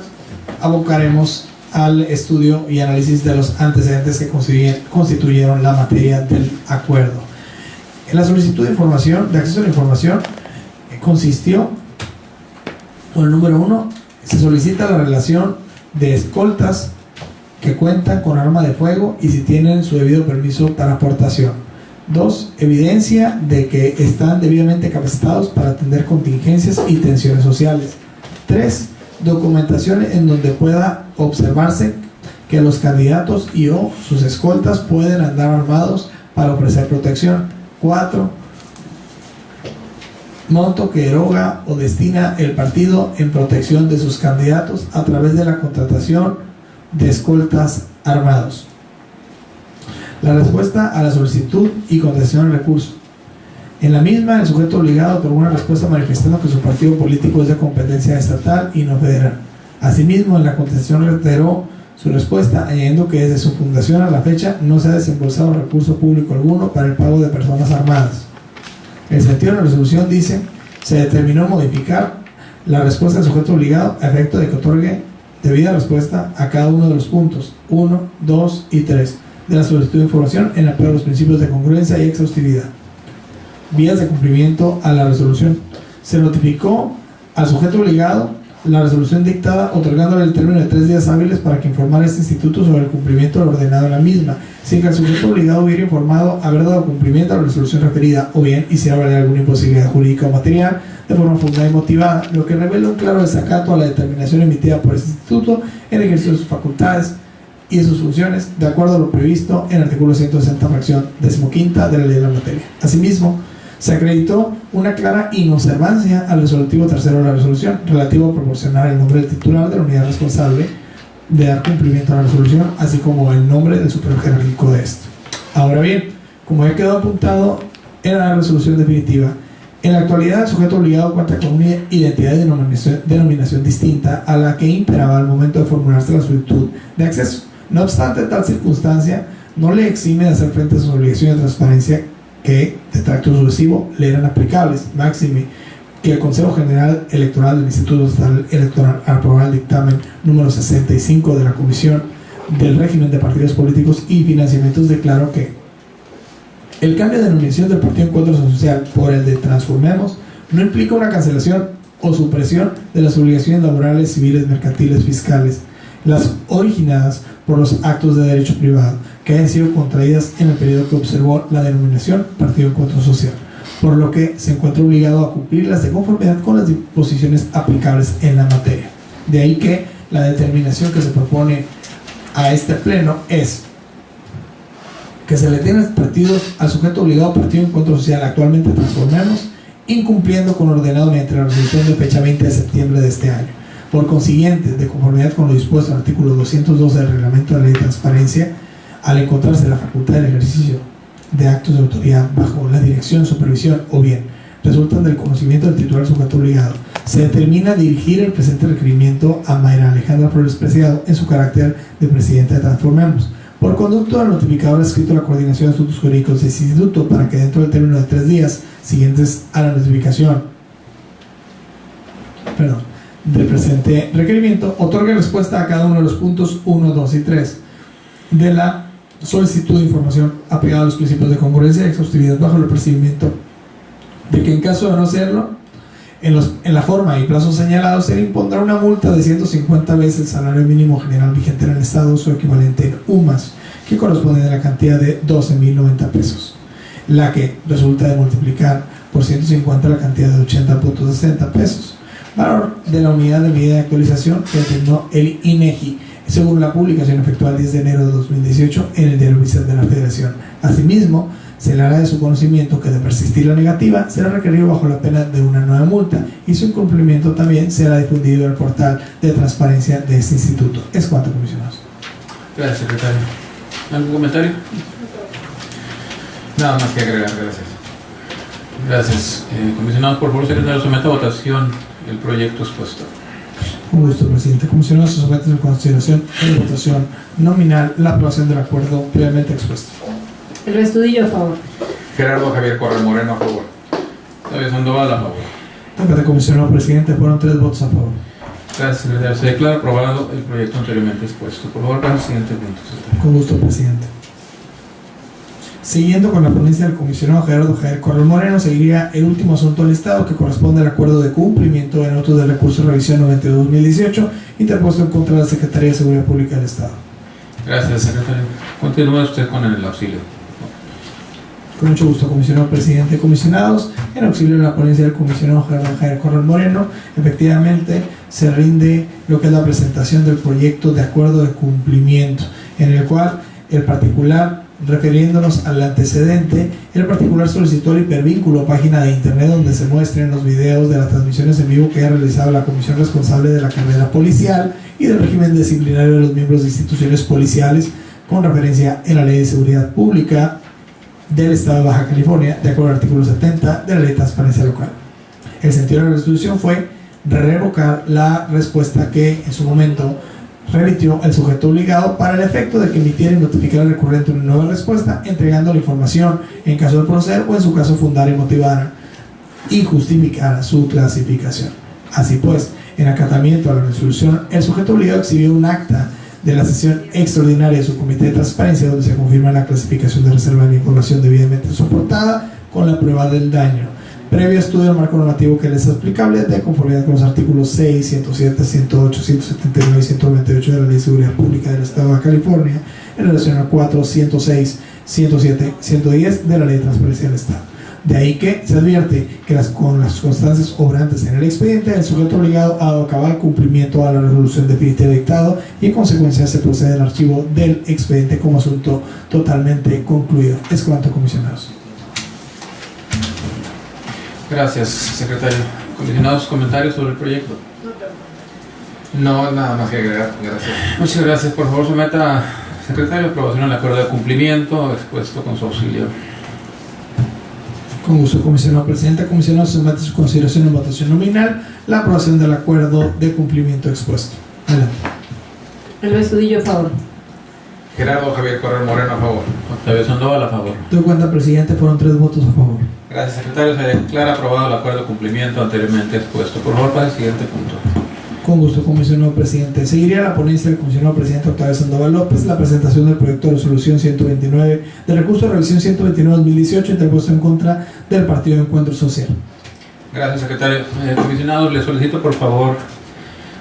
abocaremos al estudio y análisis de los antecedentes que constituyeron la materia del acuerdo. En la solicitud de información, de acceso a la información, consistió, con el número 1, se solicita la relación de escoltas que cuentan con arma de fuego y si tienen su debido permiso para aportación. 2. Evidencia de que están debidamente capacitados para atender contingencias y tensiones sociales. 3. Documentación en donde pueda observarse que los candidatos y o sus escoltas pueden andar armados para ofrecer protección. 4. Monto que eroga o destina el partido en protección de sus candidatos a través de la contratación de escoltas armados. La respuesta a la solicitud y contestación al recurso. En la misma, el sujeto obligado otorgó una respuesta manifestando que su partido político es de competencia estatal y no federal. Asimismo, en la contestación reiteró su respuesta, añadiendo que desde su fundación a la fecha no se ha desembolsado recurso público alguno para el pago de personas armadas. El sentido de la resolución dice: se determinó modificar la respuesta del sujeto obligado a efecto de que otorgue debida respuesta a cada uno de los puntos 1, 2 y 3 de la solicitud de información en apego a los principios de congruencia y exhaustividad. Vías de cumplimiento a la resolución. Se notificó al sujeto obligado la resolución dictada, otorgándole el término de 3 días hábiles para que informara a este instituto sobre el cumplimiento de lo ordenado en la misma, sin que el sujeto obligado hubiera informado haber dado cumplimiento a la resolución referida, o bien hiciera valer alguna imposibilidad jurídica o material de forma fundada y motivada, lo que revela un claro desacato a la determinación emitida por este instituto en ejercicio de sus facultades y de sus funciones, de acuerdo a lo previsto en el artículo 160, fracción 15ª de la ley de la materia. Asimismo, se acreditó una clara inobservancia al resolutivo tercero de la resolución, relativo a proporcionar el nombre del titular de la unidad responsable de dar cumplimiento a la resolución, así como el nombre del superior jerárquico de esto. Ahora bien, como ya quedó apuntado en la resolución definitiva, en la actualidad el sujeto obligado cuenta con una identidad y denominación distinta a la que imperaba al momento de formularse la solicitud de acceso. No obstante, tal circunstancia no le exime de hacer frente a sus obligaciones de transparencia que, de tracto sucesivo, le eran aplicables. Máxime que el Consejo General Electoral del Instituto Estatal Electoral aprobó el dictamen número 65 de la Comisión del Régimen de Partidos Políticos y Financiamientos declaró que el cambio de denominación del Partido Encuentro Social por el de Transformemos no implica una cancelación o supresión de las obligaciones laborales, civiles, mercantiles, fiscales, las originadas por los actos de derecho privado que hayan sido contraídas en el periodo que observó la denominación Partido Encuentro Social, por lo que se encuentra obligado a cumplirlas de conformidad con las disposiciones aplicables en la materia. De ahí que la determinación que se propone a este pleno es que se le tiene al sujeto obligado Partido Encuentro Social, actualmente Transformemos, incumpliendo con lo ordenado mediante la resolución de fecha 20 de septiembre de este año, Por consiguiente, de conformidad con lo dispuesto en el artículo 212 del Reglamento de la Ley de Transparencia, al encontrarse la facultad del ejercicio de actos de autoridad bajo la dirección, supervisión o bien resultan del conocimiento del titular sujeto obligado, se determina dirigir el presente requerimiento a Mayra Alejandra Flores Preciado en su carácter de presidenta de Transformemos. Por conducto del notificador escrito a la Coordinación de Asuntos Jurídicos de ese instituto para que dentro del término de 3 días siguientes a la notificación del presente requerimiento, otorgue respuesta a cada uno de los puntos 1, 2 y 3 de la solicitud de información apegada a los principios de congruencia y exhaustividad bajo el procedimiento de que en caso de no hacerlo, en la forma y plazos señalados, se le impondrá una multa de 150 veces el salario mínimo general vigente en el Estado, su equivalente en UMAS, que corresponde a la cantidad de 12.090 pesos, la que resulta de multiplicar por 150 la cantidad de 80.60 pesos, valor de la unidad de medida de actualización que determinó el INEGI, según la publicación efectuada el 10 de enero de 2018 en el Diario Oficial de la Federación. Asimismo, se le hará de su conocimiento que de persistir la negativa será requerido bajo la pena de una nueva multa y su incumplimiento también será difundido en el portal de transparencia de este instituto. Es cuanto, comisionados. Gracias, secretario. ¿Algún comentario? Nada más que agregar, gracias. Gracias. Comisionados, por favor, secretario, somete a votación el proyecto expuesto. Con gusto, presidente. Comisionados, se somete a consideración en votación nominal la aprobación del acuerdo previamente expuesto. El Estudillo, a favor. Gerardo Javier Corral Moreno, a favor. David Sandoval, a favor. Tocante, comisionado presidente, fueron 3 votos a favor. Gracias, secretario. Se declara aprobado el proyecto anteriormente expuesto. Por favor, pasa al siguiente punto, secretario. Con gusto, presidente. Siguiendo con la ponencia del comisionado Gerardo Javier Corral Moreno, seguiría el último asunto al listado que corresponde al acuerdo de cumplimiento en autos de recurso de revisión 92-2018 interpuesto en contra de la Secretaría de Seguridad Pública del Estado. Gracias, secretario. Continúa usted con el auxilio. Con mucho gusto, comisionado presidente. Comisionados, en auxilio de la ponencia del comisionado Gerardo Javier Corral Moreno, efectivamente se rinde lo que es la presentación del proyecto de acuerdo de cumplimiento, en el cual el particular, refiriéndonos al antecedente, el particular solicitó el hipervínculo página de internet donde se muestren los videos de las transmisiones en vivo que ha realizado la comisión responsable de la carrera policial y del régimen disciplinario de los miembros de instituciones policiales con referencia en la Ley de Seguridad Pública del Estado de Baja California, de acuerdo al artículo 70 de la Ley de Transparencia Local. El sentido de la resolución fue revocar la respuesta que en su momento remitió el sujeto obligado para el efecto de que emitiera y notificara al recurrente una nueva respuesta, entregando la información en caso de proceder o en su caso fundara y motivara y justificara su clasificación. Así pues, en acatamiento a la resolución, el sujeto obligado exhibió un acta de la sesión extraordinaria de su comité de transparencia donde se confirma la clasificación de reserva de la información debidamente soportada con la prueba del daño, previo estudio del marco normativo que les es aplicable de conformidad con los artículos 6, 107, 108, 179 y 198 de la Ley de Seguridad Pública del Estado de Baja California en relación a 4, 106, 107, 110 de la Ley de Transparencia del Estado. De ahí que se advierte que con las constancias obrantes en el expediente, el sujeto obligado a acabar cumplimiento a la resolución definitiva dictado y en consecuencia se procede al archivo del expediente como asunto totalmente concluido. Es cuanto, comisionados. Gracias, secretario. Comisionados, comentarios sobre el proyecto. No, nada más que agregar, gracias. Muchas gracias. Por favor, someta, secretario, aprobación al acuerdo de cumplimiento expuesto con su auxilio. Con gusto, comisionado presidente. Comisionado, se somete a su consideración en votación nominal la aprobación del acuerdo de cumplimiento expuesto. Adelante. El Estudillo, a favor. Gerardo Javier Corral Moreno, a favor. Octavio Sandoval, a favor. Doy cuenta, presidente, fueron 3 votos a favor. Gracias, secretario. Se declara aprobado el acuerdo de cumplimiento anteriormente expuesto. Por favor, para el siguiente punto. Con gusto, comisionado presidente. Seguiría la ponencia del comisionado presidente Octavio Sandoval López, la presentación del proyecto de resolución 129 del recurso de revisión 129-2018 interpuesto en contra del Partido de Encuentro Social. Gracias, secretario. Comisionados, le solicito por favor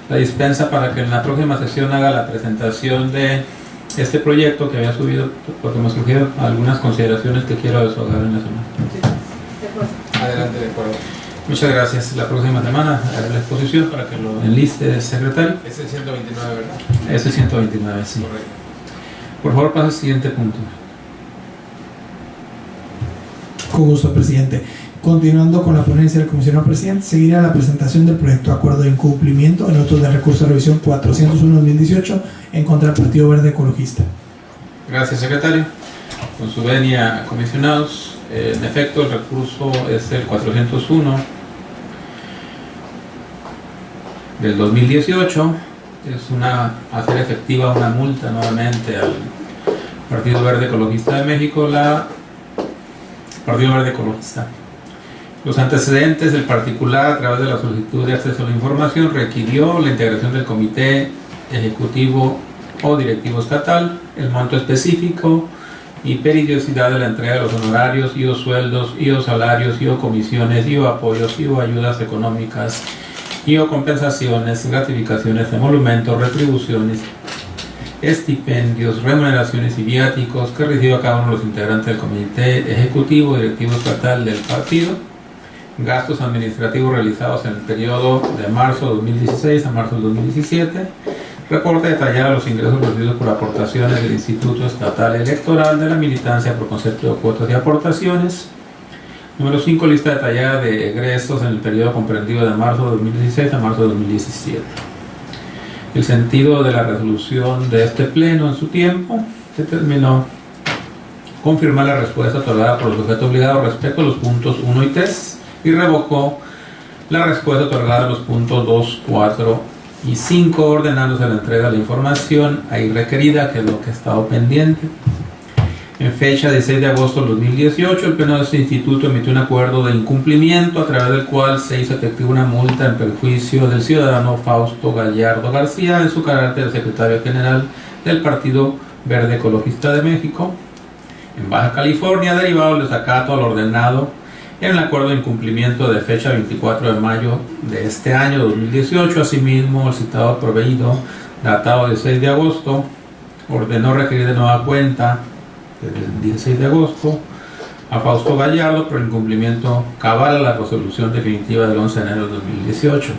la dispensa para que en la próxima sesión haga la presentación de este proyecto que había subido, porque me surgieron algunas consideraciones que quiero desahogar en la semana. Adelante, de acuerdo. Muchas gracias. La próxima semana haré la exposición para que lo enliste, secretario. Es el 129, ¿verdad? Es el 129, sí. Correcto. Por favor, pasa al siguiente punto. Con gusto, presidente. Continuando con la ponencia del comisionado presidente, seguirá la presentación del proyecto de acuerdo de incumplimiento en autos de recurso de revisión 401-2018 en contra del Partido Verde Ecologista. Gracias, secretario. Con su venia, comisionados, en efecto, el recurso es el 401 del 2018. Es hacer efectiva una multa nuevamente al Partido Verde Ecologista de México, Partido Verde Ecologista. Los antecedentes del particular, a través de la solicitud de acceso a la información, requirió la integración del comité ejecutivo o directivo estatal, el monto específico y periodicidad de la entrega de los honorarios y o sueldos y o salarios y o comisiones y o apoyos y o ayudas económicas y o compensaciones, gratificaciones, emolumentos, retribuciones, estipendios, remuneraciones y viáticos que reciba cada uno de los integrantes del comité ejecutivo o directivo estatal del partido, gastos administrativos realizados en el periodo de marzo 2016 a marzo 2017, reporte detallado de los ingresos recibidos por aportaciones del Instituto Estatal Electoral de la militancia por concepto de cuotas y aportaciones. Número 5, lista detallada de egresos en el periodo comprendido de marzo de 2016 a marzo de 2017. El sentido de la resolución de este pleno en su tiempo determinó confirmar la respuesta otorgada por el sujeto obligado respecto a los puntos 1 y 3 y revocó la respuesta otorgada a los puntos 2, 4 y 5, ordenándose la entrega de la información ahí requerida, que es lo que ha estado pendiente. En fecha 16 de agosto de 2018, el Pleno de este instituto emitió un acuerdo de incumplimiento a través del cual se hizo efectiva una multa en perjuicio del ciudadano Fausto Gallardo García en su carácter de secretario general del Partido Verde Ecologista de México en Baja California, derivado del desacato al ordenado en el acuerdo de incumplimiento de fecha 24 de mayo de este año 2018. Asimismo, el citado proveído, datado 16 de agosto, ordenó requerir de nueva cuenta desde el 16 de agosto a Fausto Gallardo por el incumplimiento cabal a la resolución definitiva del 11 de enero de 2018.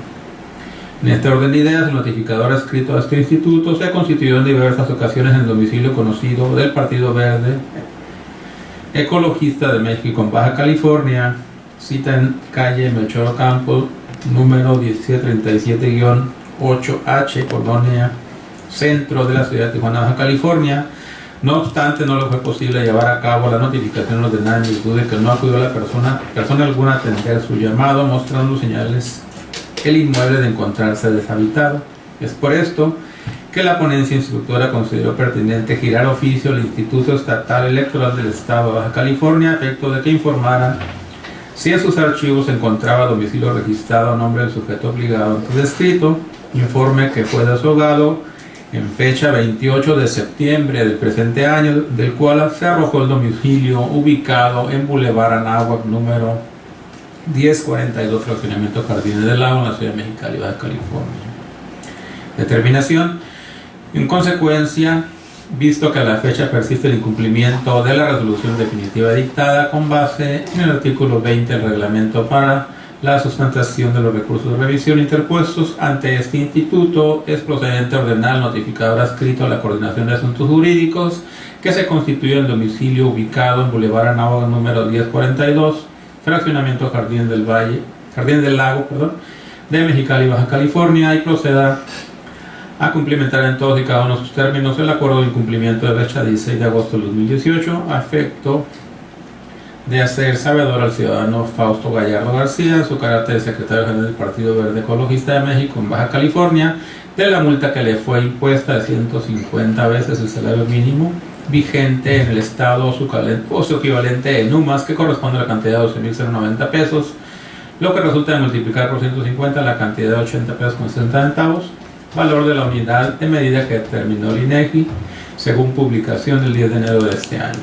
En este orden de ideas, el notificador escrito a este instituto se constituyó en diversas ocasiones en el domicilio conocido del Partido Verde Ecologista de México en Baja California, cita en calle Melchor Ocampo, número 1737-8H, Colonia Centro de la ciudad de Tijuana, Baja California. No obstante, no le fue posible llevar a cabo la notificación ordenada en virtud de que no acudió la persona alguna a atender su llamado, mostrando señales el inmueble de encontrarse deshabitado. Es por esto que la ponencia instructora consideró pertinente girar oficio al Instituto Estatal Electoral del Estado de Baja California a efecto de que informara si en sus archivos se encontraba domicilio registrado a nombre del sujeto obligado antes descrito, informe que fue desahogado en fecha 28 de septiembre del presente año, del cual se arrojó el domicilio ubicado en Boulevard Anáhuac número 1042, fraccionamiento Jardines del Lago, en la ciudad de Mexicali, Baja California. Determinación. En consecuencia, visto que a la fecha persiste el incumplimiento de la resolución definitiva dictada con base en el artículo 20 del reglamento para la sustentación de los recursos de revisión interpuestos ante este instituto, es procedente ordenar al notificador adscrito a la Coordinación de Asuntos Jurídicos que se constituye el domicilio ubicado en Boulevard Anáhuac número 1042, fraccionamiento Jardín del Lago, de Mexicali, Baja California, y proceda a cumplimentar en todos y cada uno de sus términos el acuerdo de incumplimiento de fecha 16 de agosto de 2018 a efecto de hacer sabedor al ciudadano Fausto Gallardo García, en su carácter de secretario general del Partido Verde Ecologista de México en Baja California, de la multa que le fue impuesta de 150 veces el salario mínimo vigente en el estado o su equivalente en UMAS, que corresponde a la cantidad de 12.090 pesos, lo que resulta de multiplicar por 150 la cantidad de 80 pesos con 60 centavos, valor de la unidad de medida que determinó el INEGI según publicación del 10 de enero de este año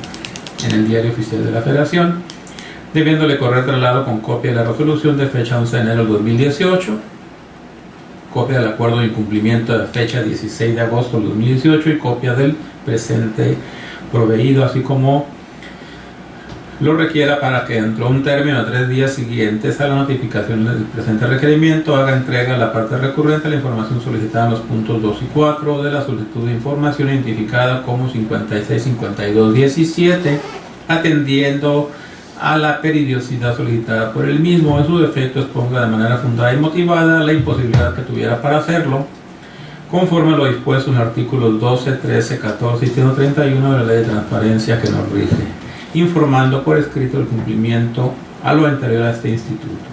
en el Diario Oficial de la Federación, debiéndole correr traslado con copia de la resolución de fecha 11 de enero del 2018, copia del acuerdo de incumplimiento de fecha 16 de agosto del 2018 y copia del presente proveído, así como lo requiera para que dentro de un término de 3 días siguientes a la notificación del presente requerimiento haga entrega a la parte recurrente la información solicitada en los puntos 2 y 4 de la solicitud de información identificada como 565217, atendiendo a la periodicidad solicitada por el mismo. En su defecto, exponga de manera fundada y motivada la imposibilidad que tuviera para hacerlo, conforme a lo dispuesto en los artículos 12, 13, 14 y 131 de la Ley de Transparencia que nos rige, informando por escrito el cumplimiento a lo anterior a este instituto,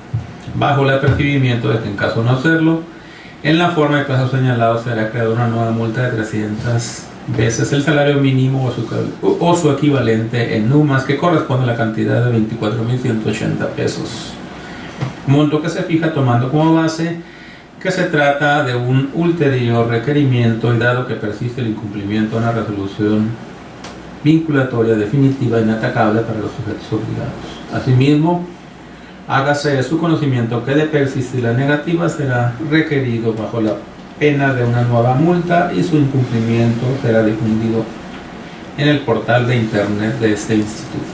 bajo el apercibimiento de que en caso de no hacerlo, en la forma de plazo señalado será creada una nueva multa de 300 veces el salario mínimo o su equivalente en UMAS, que corresponde a la cantidad de 24.180 pesos, monto que se fija tomando como base que se trata de un ulterior requerimiento y dado que persiste el incumplimiento de una resolución vinculatoria definitiva e inatacable para los sujetos obligados. Asimismo, hágase de su conocimiento que de persistir la negativa será requerido bajo la pena de una nueva multa y su incumplimiento será difundido en el portal de internet de este instituto.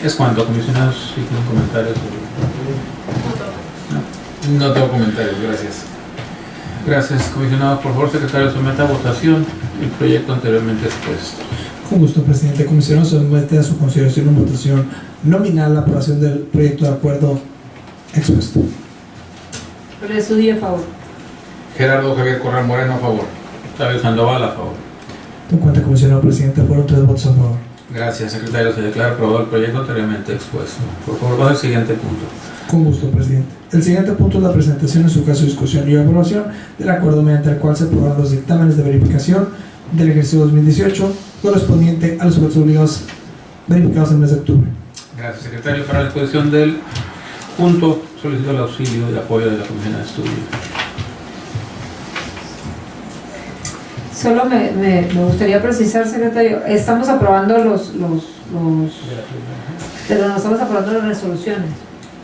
Es cuanto, comisionados, si tienen comentarios sobre... No tengo comentarios, gracias. Gracias, comisionados. Por favor, secretario, someta a votación el proyecto anteriormente expuesto. Con gusto, presidente. Comisionado, somete a su consideración en votación nominal la aprobación del proyecto de acuerdo expuesto. Resudio a favor. Gerardo Javier Corral Moreno, a favor. Octavio Sandoval, a favor. En cuenta, comisionado presidente, fueron 3 votos a favor. Gracias, secretario. Se declara aprobado el proyecto anteriormente expuesto. Por favor, va al siguiente punto. Con gusto, presidente. El siguiente punto es la presentación, en su caso discusión y aprobación del acuerdo mediante el cual se aprobaron los dictámenes de verificación del ejercicio 2018 correspondiente a los sujetos obligados verificados en el mes de octubre. Gracias, secretario. Para la exposición del punto, solicito el auxilio y apoyo de la Comisión de Estudio. Solo me gustaría precisar, secretario, estamos aprobando pero no estamos aprobando las resoluciones.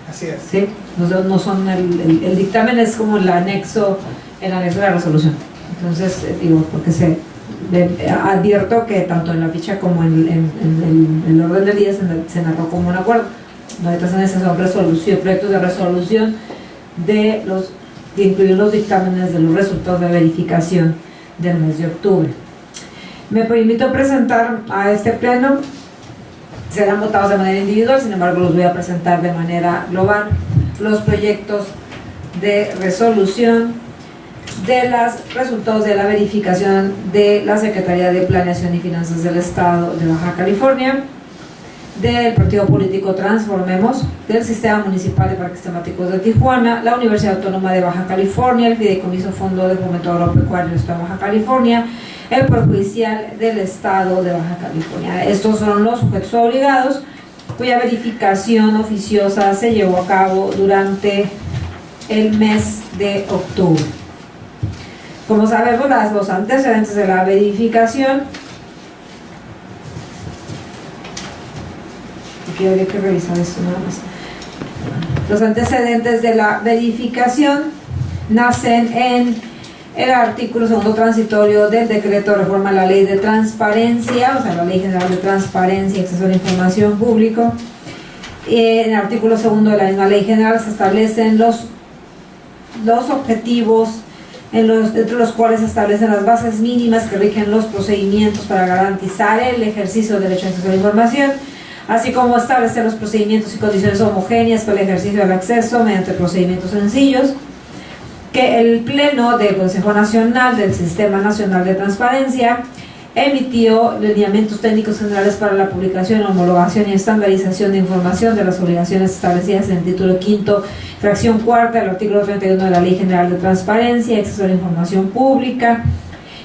Así es. Sí, no son el dictamen es como el anexo de la resolución. Entonces, digo, porque advierto que tanto en la ficha como en el orden del día se narró como un acuerdo. No hay son proyectos de resolución de incluir los dictámenes de los resultados de verificación del mes de octubre. Me permito presentar a este pleno. Serán votados de manera individual, sin embargo los voy a presentar de manera global, los proyectos de resolución de los resultados de la verificación de la Secretaría de Planeación y Finanzas del Estado de Baja California, del Partido Político Transformemos, del Sistema Municipal de Parques Temáticos de Tijuana, la Universidad Autónoma de Baja California, el Fideicomiso Fondo de Fomento Agropecuario del Estado de Baja California, el Perjudicial del Estado de Baja California. Estos son los sujetos obligados cuya verificación oficiosa se llevó a cabo durante el mes de octubre. Como sabemos, los antecedentes de la verificación, aquí habría que revisar esto nada más. Los antecedentes de la verificación nacen en el artículo segundo transitorio del decreto de reforma a la ley de transparencia, o sea, la ley general de transparencia y acceso a la información público. En el artículo segundo de la misma ley general se establecen los objetivos dentro de los cuales se establecen las bases mínimas que rigen los procedimientos para garantizar el ejercicio del derecho a acceso a la información, así como establecer los procedimientos y condiciones homogéneas para el ejercicio del acceso mediante procedimientos sencillos, que el Pleno del Consejo Nacional del Sistema Nacional de Transparencia emitió lineamientos técnicos generales para la publicación, homologación y estandarización de información de las obligaciones establecidas en el título quinto, fracción cuarta del artículo 31 de la Ley General de Transparencia, acceso a la información pública,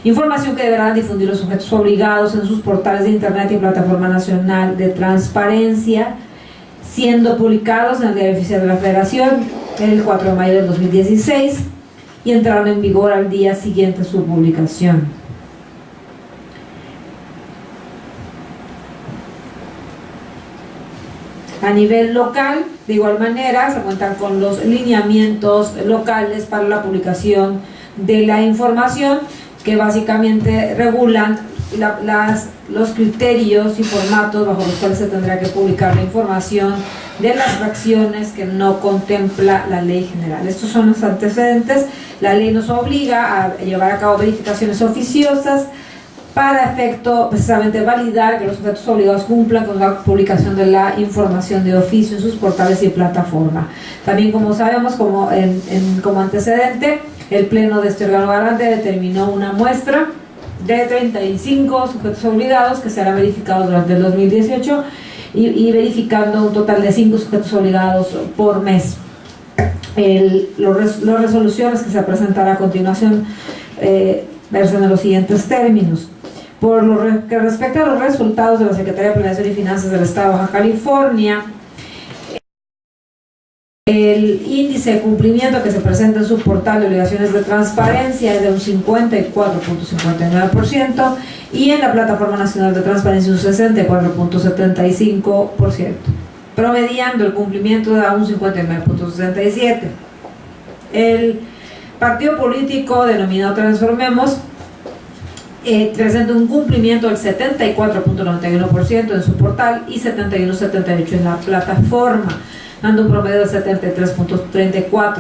información que deberán difundir los sujetos obligados en sus portales de internet y plataforma nacional de transparencia, siendo publicados en el Diario Oficial de la Federación el 4 de mayo del 2016 y entraron en vigor al día siguiente a su publicación. A nivel local, de igual manera, se cuentan con los lineamientos locales para la publicación de la información, que básicamente regulan los criterios y formatos bajo los cuales se tendrá que publicar la información de las fracciones que no contempla la ley general. Estos son los antecedentes. La ley nos obliga a llevar a cabo verificaciones oficiosas para efecto precisamente validar que los sujetos obligados cumplan con la publicación de la información de oficio en sus portales y plataforma. También, como sabemos, como antecedente, el Pleno de este órgano garante determinó una muestra de 35 sujetos obligados que serán verificados durante el 2018 y verificando un total de 5 sujetos obligados por mes. Las resoluciones que se presentarán a continuación versan en los siguientes términos. Por lo que respecta a los resultados de la Secretaría de Planeación y Finanzas del Estado de Baja California, el índice de cumplimiento que se presenta en su portal de obligaciones de transparencia es de un 54.59% y en la Plataforma Nacional de Transparencia un 64.75%, promediando el cumplimiento a un 59.67%. El partido político denominado Transformemos presenta un cumplimiento del 74.91% en su portal y 71.78% en la plataforma, dando un promedio de 73.34%.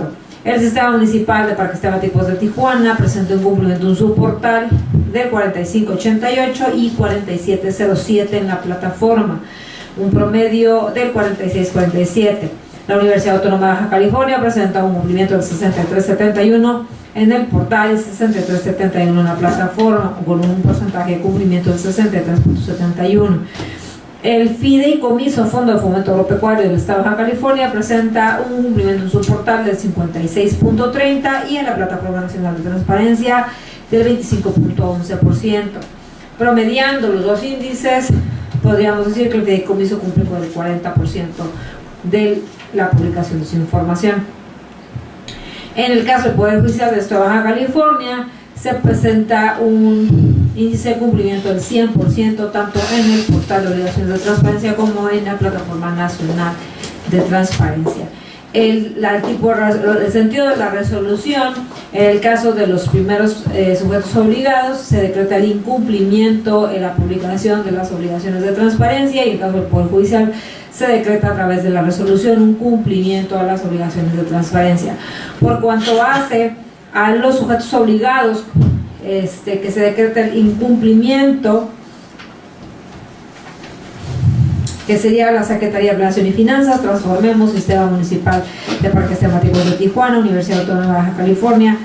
El Sistema Municipal de Parques Temáticos de Tijuana presenta un cumplimiento en su portal del 45.88 y 47.07 en la plataforma, un promedio del 46.47. La Universidad Autónoma de Baja California presenta un cumplimiento del 63.71 en el portal y 63.71 en la plataforma, con un porcentaje de cumplimiento del 63.71. El Fideicomiso Fondo de Fomento Agropecuario del Estado de Baja California presenta un cumplimiento en su portal del 56.30 y en la Plataforma Nacional de Transparencia del 25.11%. Promediando los dos índices, podríamos decir que el Fideicomiso cumple con el 40% de la publicación de su información. En el caso del Poder Judicial del Estado de Baja California, se presenta un índice de cumplimiento del 100% tanto en el portal de obligaciones de transparencia como en la Plataforma Nacional de Transparencia. El sentido de la resolución: en el caso de los primeros sujetos obligados, se decreta el incumplimiento en la publicación de las obligaciones de transparencia, y en el caso del Poder Judicial se decreta a través de la resolución un cumplimiento a las obligaciones de transparencia. Por cuanto hace a los sujetos obligados, que se decreta el incumplimiento, que sería la Secretaría de Planeación y Finanzas, Transformemos, Sistema Municipal de Parques Temáticos de Tijuana, Universidad Autónoma de Baja California,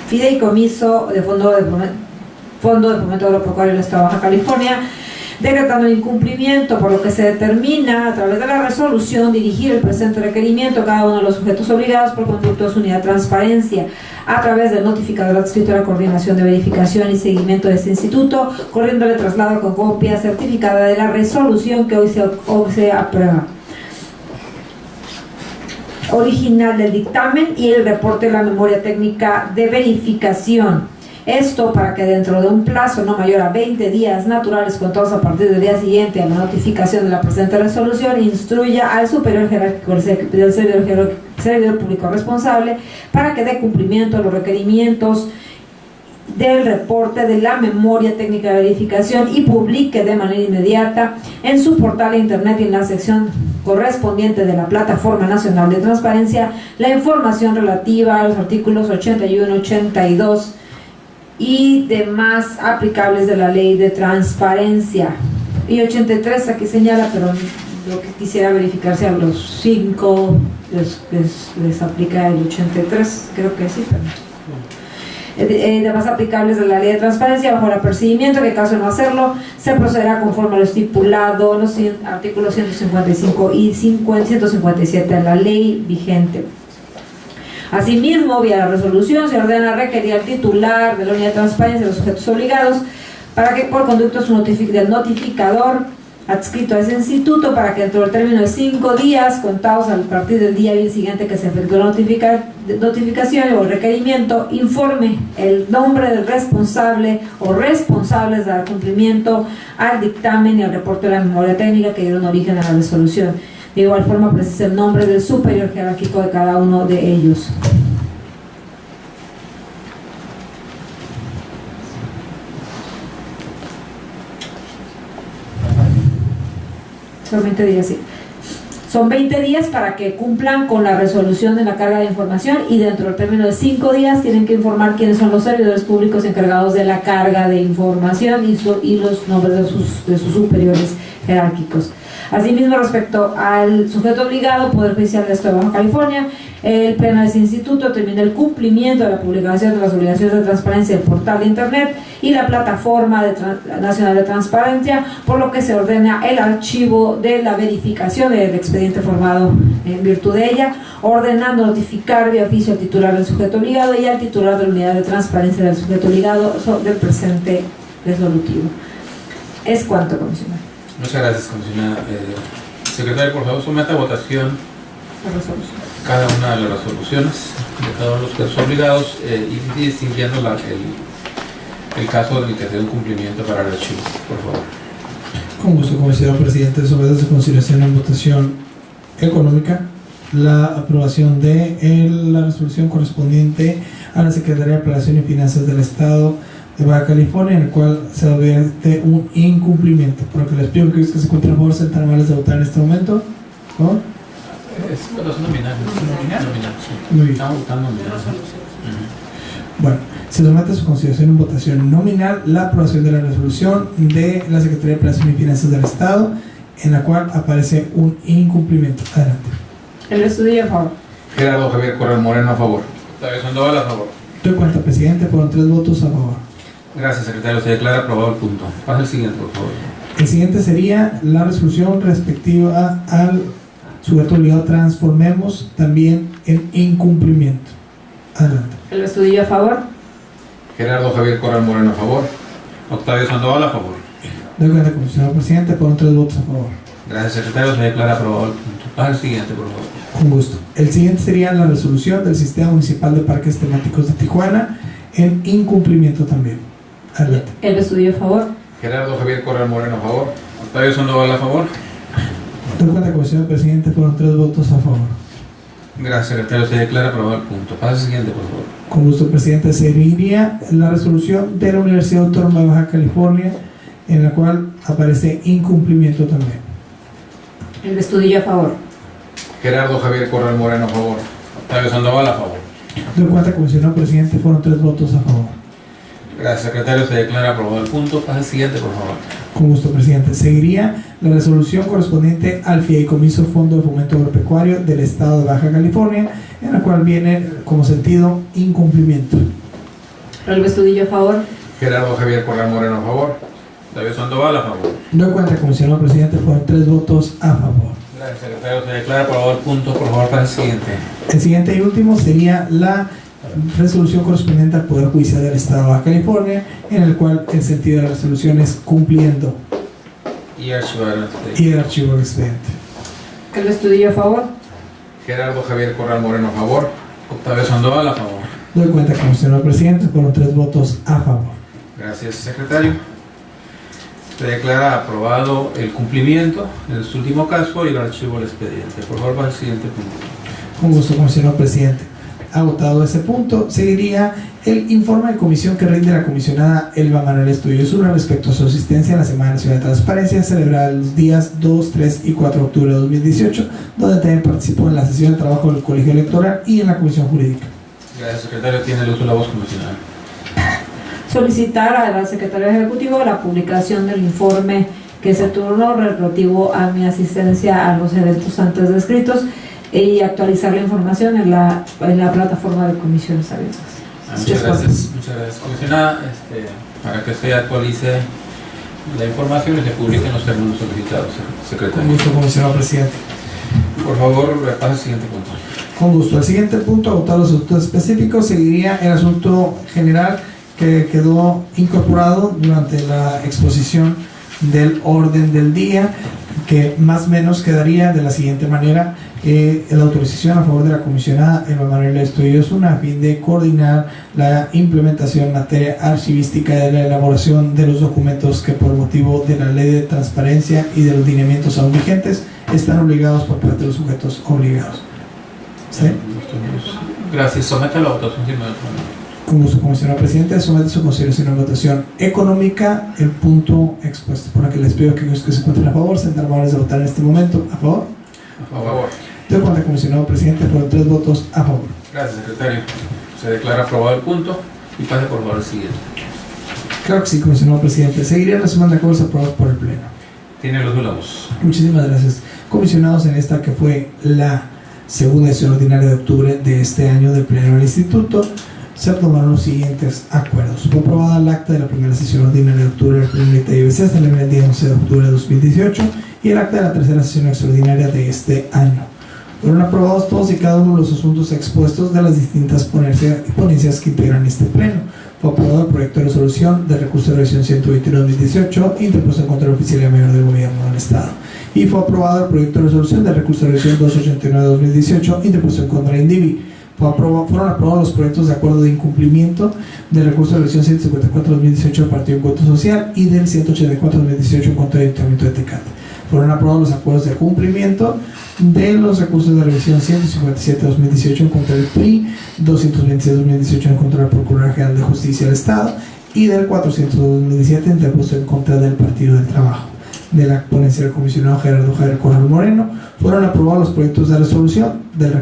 Fideicomiso de Fondo de Fomento Agropecuario del Estado de Baja California, decretando el incumplimiento, por lo que se determina a través de la resolución dirigir el presente requerimiento a cada uno de los sujetos obligados por conducto de su unidad de transparencia a través del notificador adscrito a la coordinación de verificación y seguimiento de este instituto, corriéndole traslado con copia certificada de la resolución que hoy se aprueba, original del dictamen y el reporte de la memoria técnica de verificación. Esto para que dentro de un plazo no mayor a 20 días naturales contados a partir del día siguiente a la notificación de la presente resolución, instruya al superior jerárquico del servidor público responsable para que dé cumplimiento a los requerimientos del reporte de la memoria técnica de verificación y publique de manera inmediata en su portal de internet y en la sección correspondiente de la Plataforma Nacional de Transparencia la información relativa a los artículos 81, 82 y demás aplicables de la Ley de Transparencia. Y 83 aquí señala, pero lo que quisiera verificarse a los 5 les aplica el 83, creo que sí, pero demás aplicables de la Ley de Transparencia bajo el apercibimiento que en caso de no hacerlo se procederá conforme a lo estipulado en los artículos 155 y 157 de la ley vigente. Asimismo, vía la resolución se ordena requerir al titular de la unidad de transparencia de los sujetos obligados para que por conducto del notificador adscrito a ese instituto, para que dentro del término de 5 días contados a partir del día siguiente que se efectuó la notificación o el requerimiento, informe el nombre del responsable o responsables de dar cumplimiento al dictamen y al reporte de la memoria técnica que dieron origen a la resolución. De igual forma precisa el nombre del superior jerárquico de cada uno de ellos. Solamente diría así: Son 20 días para que cumplan con la resolución de la carga de información y dentro del término de 5 días tienen que informar quiénes son los servidores públicos encargados de la carga de información y los nombres de sus superiores jerárquicos. Asimismo, respecto al sujeto obligado, Poder Judicial del Estado de Baja California, el Pleno de ese instituto determina el cumplimiento de la publicación de las obligaciones de transparencia del portal de Internet y la plataforma nacional de transparencia, por lo que se ordena el archivo de la verificación del expediente formado en virtud de ella, ordenando notificar de oficio al titular del sujeto obligado y al titular de la unidad de transparencia del sujeto obligado del presente resolutivo. Es cuanto, comisionado. Muchas gracias, comisionada. Secretario, por favor, someta a votación cada una de las resoluciones de cada uno de los casos obligados y distinguiendo el caso en el que se dé un cumplimiento para el archivo, por favor. Con gusto, comisionado presidente, somete a su consideración en votación económica la aprobación de la resolución correspondiente a la Secretaría de Planeación y Finanzas del Estado de Baja California, en el cual se advierte un incumplimiento. Por lo que les pido que se encuentren a favor, sentar males de votar en este momento. ¿Por favor? Es votación nominal. Nominal, sí. Muy bien. Estamos votando nominal. Bueno, se somete a su consideración en votación nominal la aprobación de la resolución de la Secretaría de Planeación y Finanzas del Estado, en la cual aparece un incumplimiento. Adelante. El estudio a favor. Gerardo Javier Corral Moreno, a favor. Octavio Sandoval, a favor. Doy cuenta, presidente, fueron 3 votos a favor. Gracias, secretario. Se declara aprobado el punto. Pasa el siguiente, por favor. El siguiente sería la resolución respectiva al sujeto obligado Transformemos, también en incumplimiento. Adelante. El estudio a favor. Gerardo Javier Corral Moreno, a favor. Octavio Sandoval, a favor. Doy cuenta, comisionado presidente, fueron 3 votos a favor. Gracias, secretario. Se declara aprobado el punto. Pasa el siguiente, por favor. Con gusto. El siguiente sería la resolución del Sistema Municipal de Parques Temáticos de Tijuana, en incumplimiento también. Adelante. El estudio a favor. Gerardo Javier Corral Moreno, a favor. Octavio Sandoval, a favor. Doy cuenta, comisionado presidente, fueron 3 votos a favor. Gracias, secretario. Se declara aprobado el punto. Pasa el siguiente, por favor. Con gusto, presidente. Seguiría la resolución de la Universidad Autónoma de Baja California, en la cual aparece incumplimiento también. El estudio a favor. Gerardo Javier Corral Moreno, a favor. Octavio Sandoval, a favor. Doy cuenta, comisionado presidente, fueron 3 votos a favor. Gracias, secretario. Se declara aprobado el punto. Pasa el siguiente, por favor. Con gusto, presidente. Seguiría la resolución correspondiente al Fideicomiso Fondo de Fomento Agropecuario del Estado de Baja California, en la cual viene como sentido incumplimiento. El estudio a favor. Gerardo Javier Corral Moreno, a favor. Octavio Sandoval, a favor. Doy cuenta, comisionado presidente, fueron 3 votos a favor. Gracias, secretario. Se declara aprobado el punto. Por favor, pasa el siguiente. El siguiente y último sería la resolución correspondiente al Poder Judicial del Estado de Baja California, en el cual el sentido de la resolución es cumpliendo Y archivar el expediente. y el archivo del expediente. El estudio a favor. Gerardo Javier Corral Moreno, a favor. Octavio Sandoval, a favor. Doy cuenta, comisionado presidente, fueron 3 votos a favor. Gracias, secretario. Se declara aprobado el cumplimiento en este último caso y el archivo del expediente. Por favor, pasa al siguiente punto. Con gusto, comisionado presidente. Agotado ese punto, seguiría el informe de comisión que rinde la comisionada Elba Manuel Estudiosuna respecto a su asistencia a la Semana Nacional de Transparencia celebrada los días 2, 3 y 4 de octubre de 2018, donde también participó en la sesión de trabajo del Colegio Electoral y en la Comisión Jurídica. Gracias, secretario. Tiene el uso de la voz comisionada. Solicitar a la Secretaría Ejecutiva la publicación del informe que se turnó relativo a mi asistencia a los eventos antes descritos y actualizar la información en la plataforma de comisiones abiertas. Muchas gracias, comisionada. Para que se actualice la información y se publiquen los términos solicitados, secretario. Con gusto, comisionado presidente. Por favor, pasa al siguiente punto. Con gusto. El siguiente punto, agotado los asuntos específicos, seguiría el asunto general que quedó incorporado durante la exposición del orden del día, que más o menos quedaría de la siguiente manera: la autorización a favor de la comisionada Elba Manuel Estudiosuna a fin de coordinar la implementación en materia archivística de la elaboración de los documentos que por motivo de la ley de transparencia y de los lineamientos aún vigentes están obligados por parte de los sujetos obligados. ¿Sí? Gracias. Somete a la votación sin mayor problema. Con gusto, comisionado presidente, somete su consideración en votación económica el punto expuesto, por lo que les pido que los que se encuentren a favor se amables de votar en este momento. ¿A favor? A favor. De cuenta, comisionado presidente, por 3 votos a favor. Gracias, secretario. Se declara aprobado el punto y pase por favor al siguiente. Claro que sí, comisionado presidente. Seguirían la suma de acuerdos aprobados por el Pleno. Tiene los de voz. Muchísimas gracias. Comisionados, en esta que fue la segunda sesión ordinaria de octubre de este año del Pleno del Instituto, se aprobaron los siguientes acuerdos. Fue aprobada el acta de la primera sesión ordinaria de octubre del Pleno de IBC, celebrada el día 11 de octubre de 2018, y el acta de la tercera sesión extraordinaria de este año. Fueron aprobados todos y cada uno de los asuntos expuestos de las distintas ponencias que integran este Pleno. Fue aprobado el proyecto de resolución de recurso de revisión 121-2018, interpuesto en contra de la Oficialía Mayor del Gobierno del Estado. Y fue aprobado el proyecto de resolución de recurso de revisión 289-2018, interpuesto en contra de INDIVI. Fueron aprobados los proyectos de acuerdo de incumplimiento del recurso de revisión 154-2018 del Partido Encuentro Social y del 184-2018 en contra del Ayuntamiento de Tecate. Fueron aprobados los acuerdos de cumplimiento de los recursos de revisión 157-2018 en contra del PRI, 226-2018 en contra de la Procuraduría General de Justicia del Estado y del 400-2017 interpuesto en contra del Partido del Trabajo. De la ponencia del comisionado Gerardo Javier Corral Moreno, fueron aprobados los proyectos de resolución de los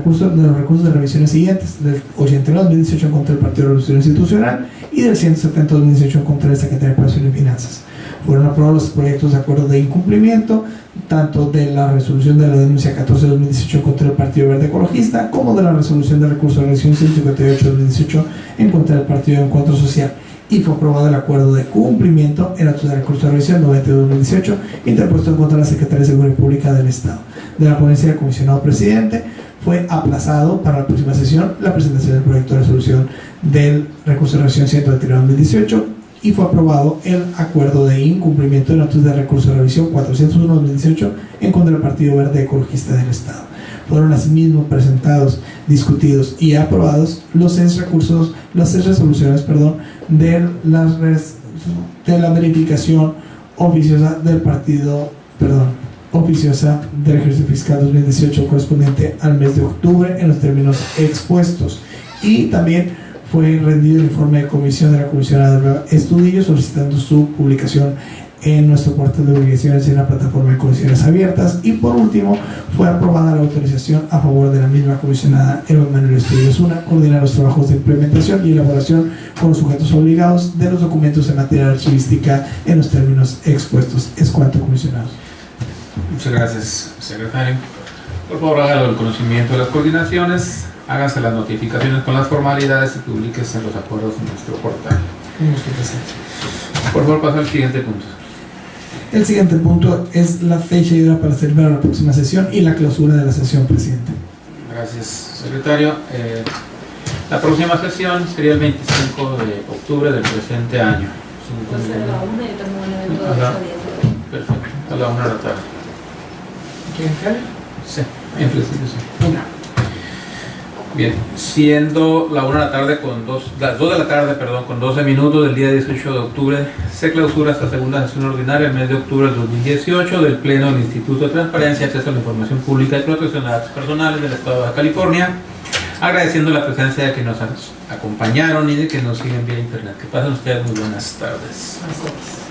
recursos de revisiones siguientes: del 89-2018 en contra del Partido de Revolución Institucional y del 170-2018 en contra del Secretario de Planeación y Finanzas. Fueron aprobados los proyectos de acuerdo de incumplimiento tanto de la resolución de la denuncia 14-2018 contra el Partido Verde Ecologista como de la resolución de recurso de revisión 158-2018 en contra del Partido de Encuentro Social. Y fue aprobado el acuerdo de cumplimiento en actos de recurso de revisión 90-2018 interpuesto en contra de la Secretaría de Seguridad Pública del Estado. De la ponencia del comisionado presidente fue aplazado para la próxima sesión la presentación del proyecto de resolución del recurso de revisión 129-2018 y fue aprobado el acuerdo de incumplimiento en actos de recurso de revisión 401-2018 en contra del Partido Verde Ecologista del Estado. Fueron asimismo presentados, discutidos y aprobados las 6 resoluciones de la verificación oficiosa del oficiosa del ejercicio fiscal 2018 correspondiente al mes de octubre en los términos expuestos. Y también fue rendido el informe de comisión de la comisionada Estudillo solicitando su publicación en nuestro portal de publicaciones y en la plataforma de comisiones abiertas. Y por último, fue aprobada la autorización a favor de la misma comisionada Eva Manuel Estudillo Osuna, coordinar los trabajos de implementación y elaboración con los sujetos obligados de los documentos en materia archivística en los términos expuestos. Es cuanto, comisionados. Muchas gracias, secretario. Por favor, hágalo del conocimiento de las coordinaciones, hágase las notificaciones con las formalidades y publíquese los acuerdos en nuestro portal. Por favor, pasa al siguiente punto. El siguiente punto es la fecha y hora para celebrar la próxima sesión y la clausura de la sesión, presidente. Gracias, secretario. La próxima sesión sería el 25 de octubre del presente año. Pues a la 1 yo tengo un evento de 8 a 10. Perfecto, a la 1 de la tarde. ¿Quién cae? Sí, en principio sí. Bien, siendo la 1 de la tarde las 2 de la tarde, con 12 minutos del día 18 de octubre, se clausura esta segunda sesión ordinaria el mes de octubre del 2018 del Pleno del Instituto de Transparencia, Acceso a la Información Pública y Protección de Datos Personales del Estado de Baja California, agradeciendo la presencia de que nos acompañaron y de que nos siguen vía internet. Que pasen ustedes muy buenas tardes. Buenas tardes.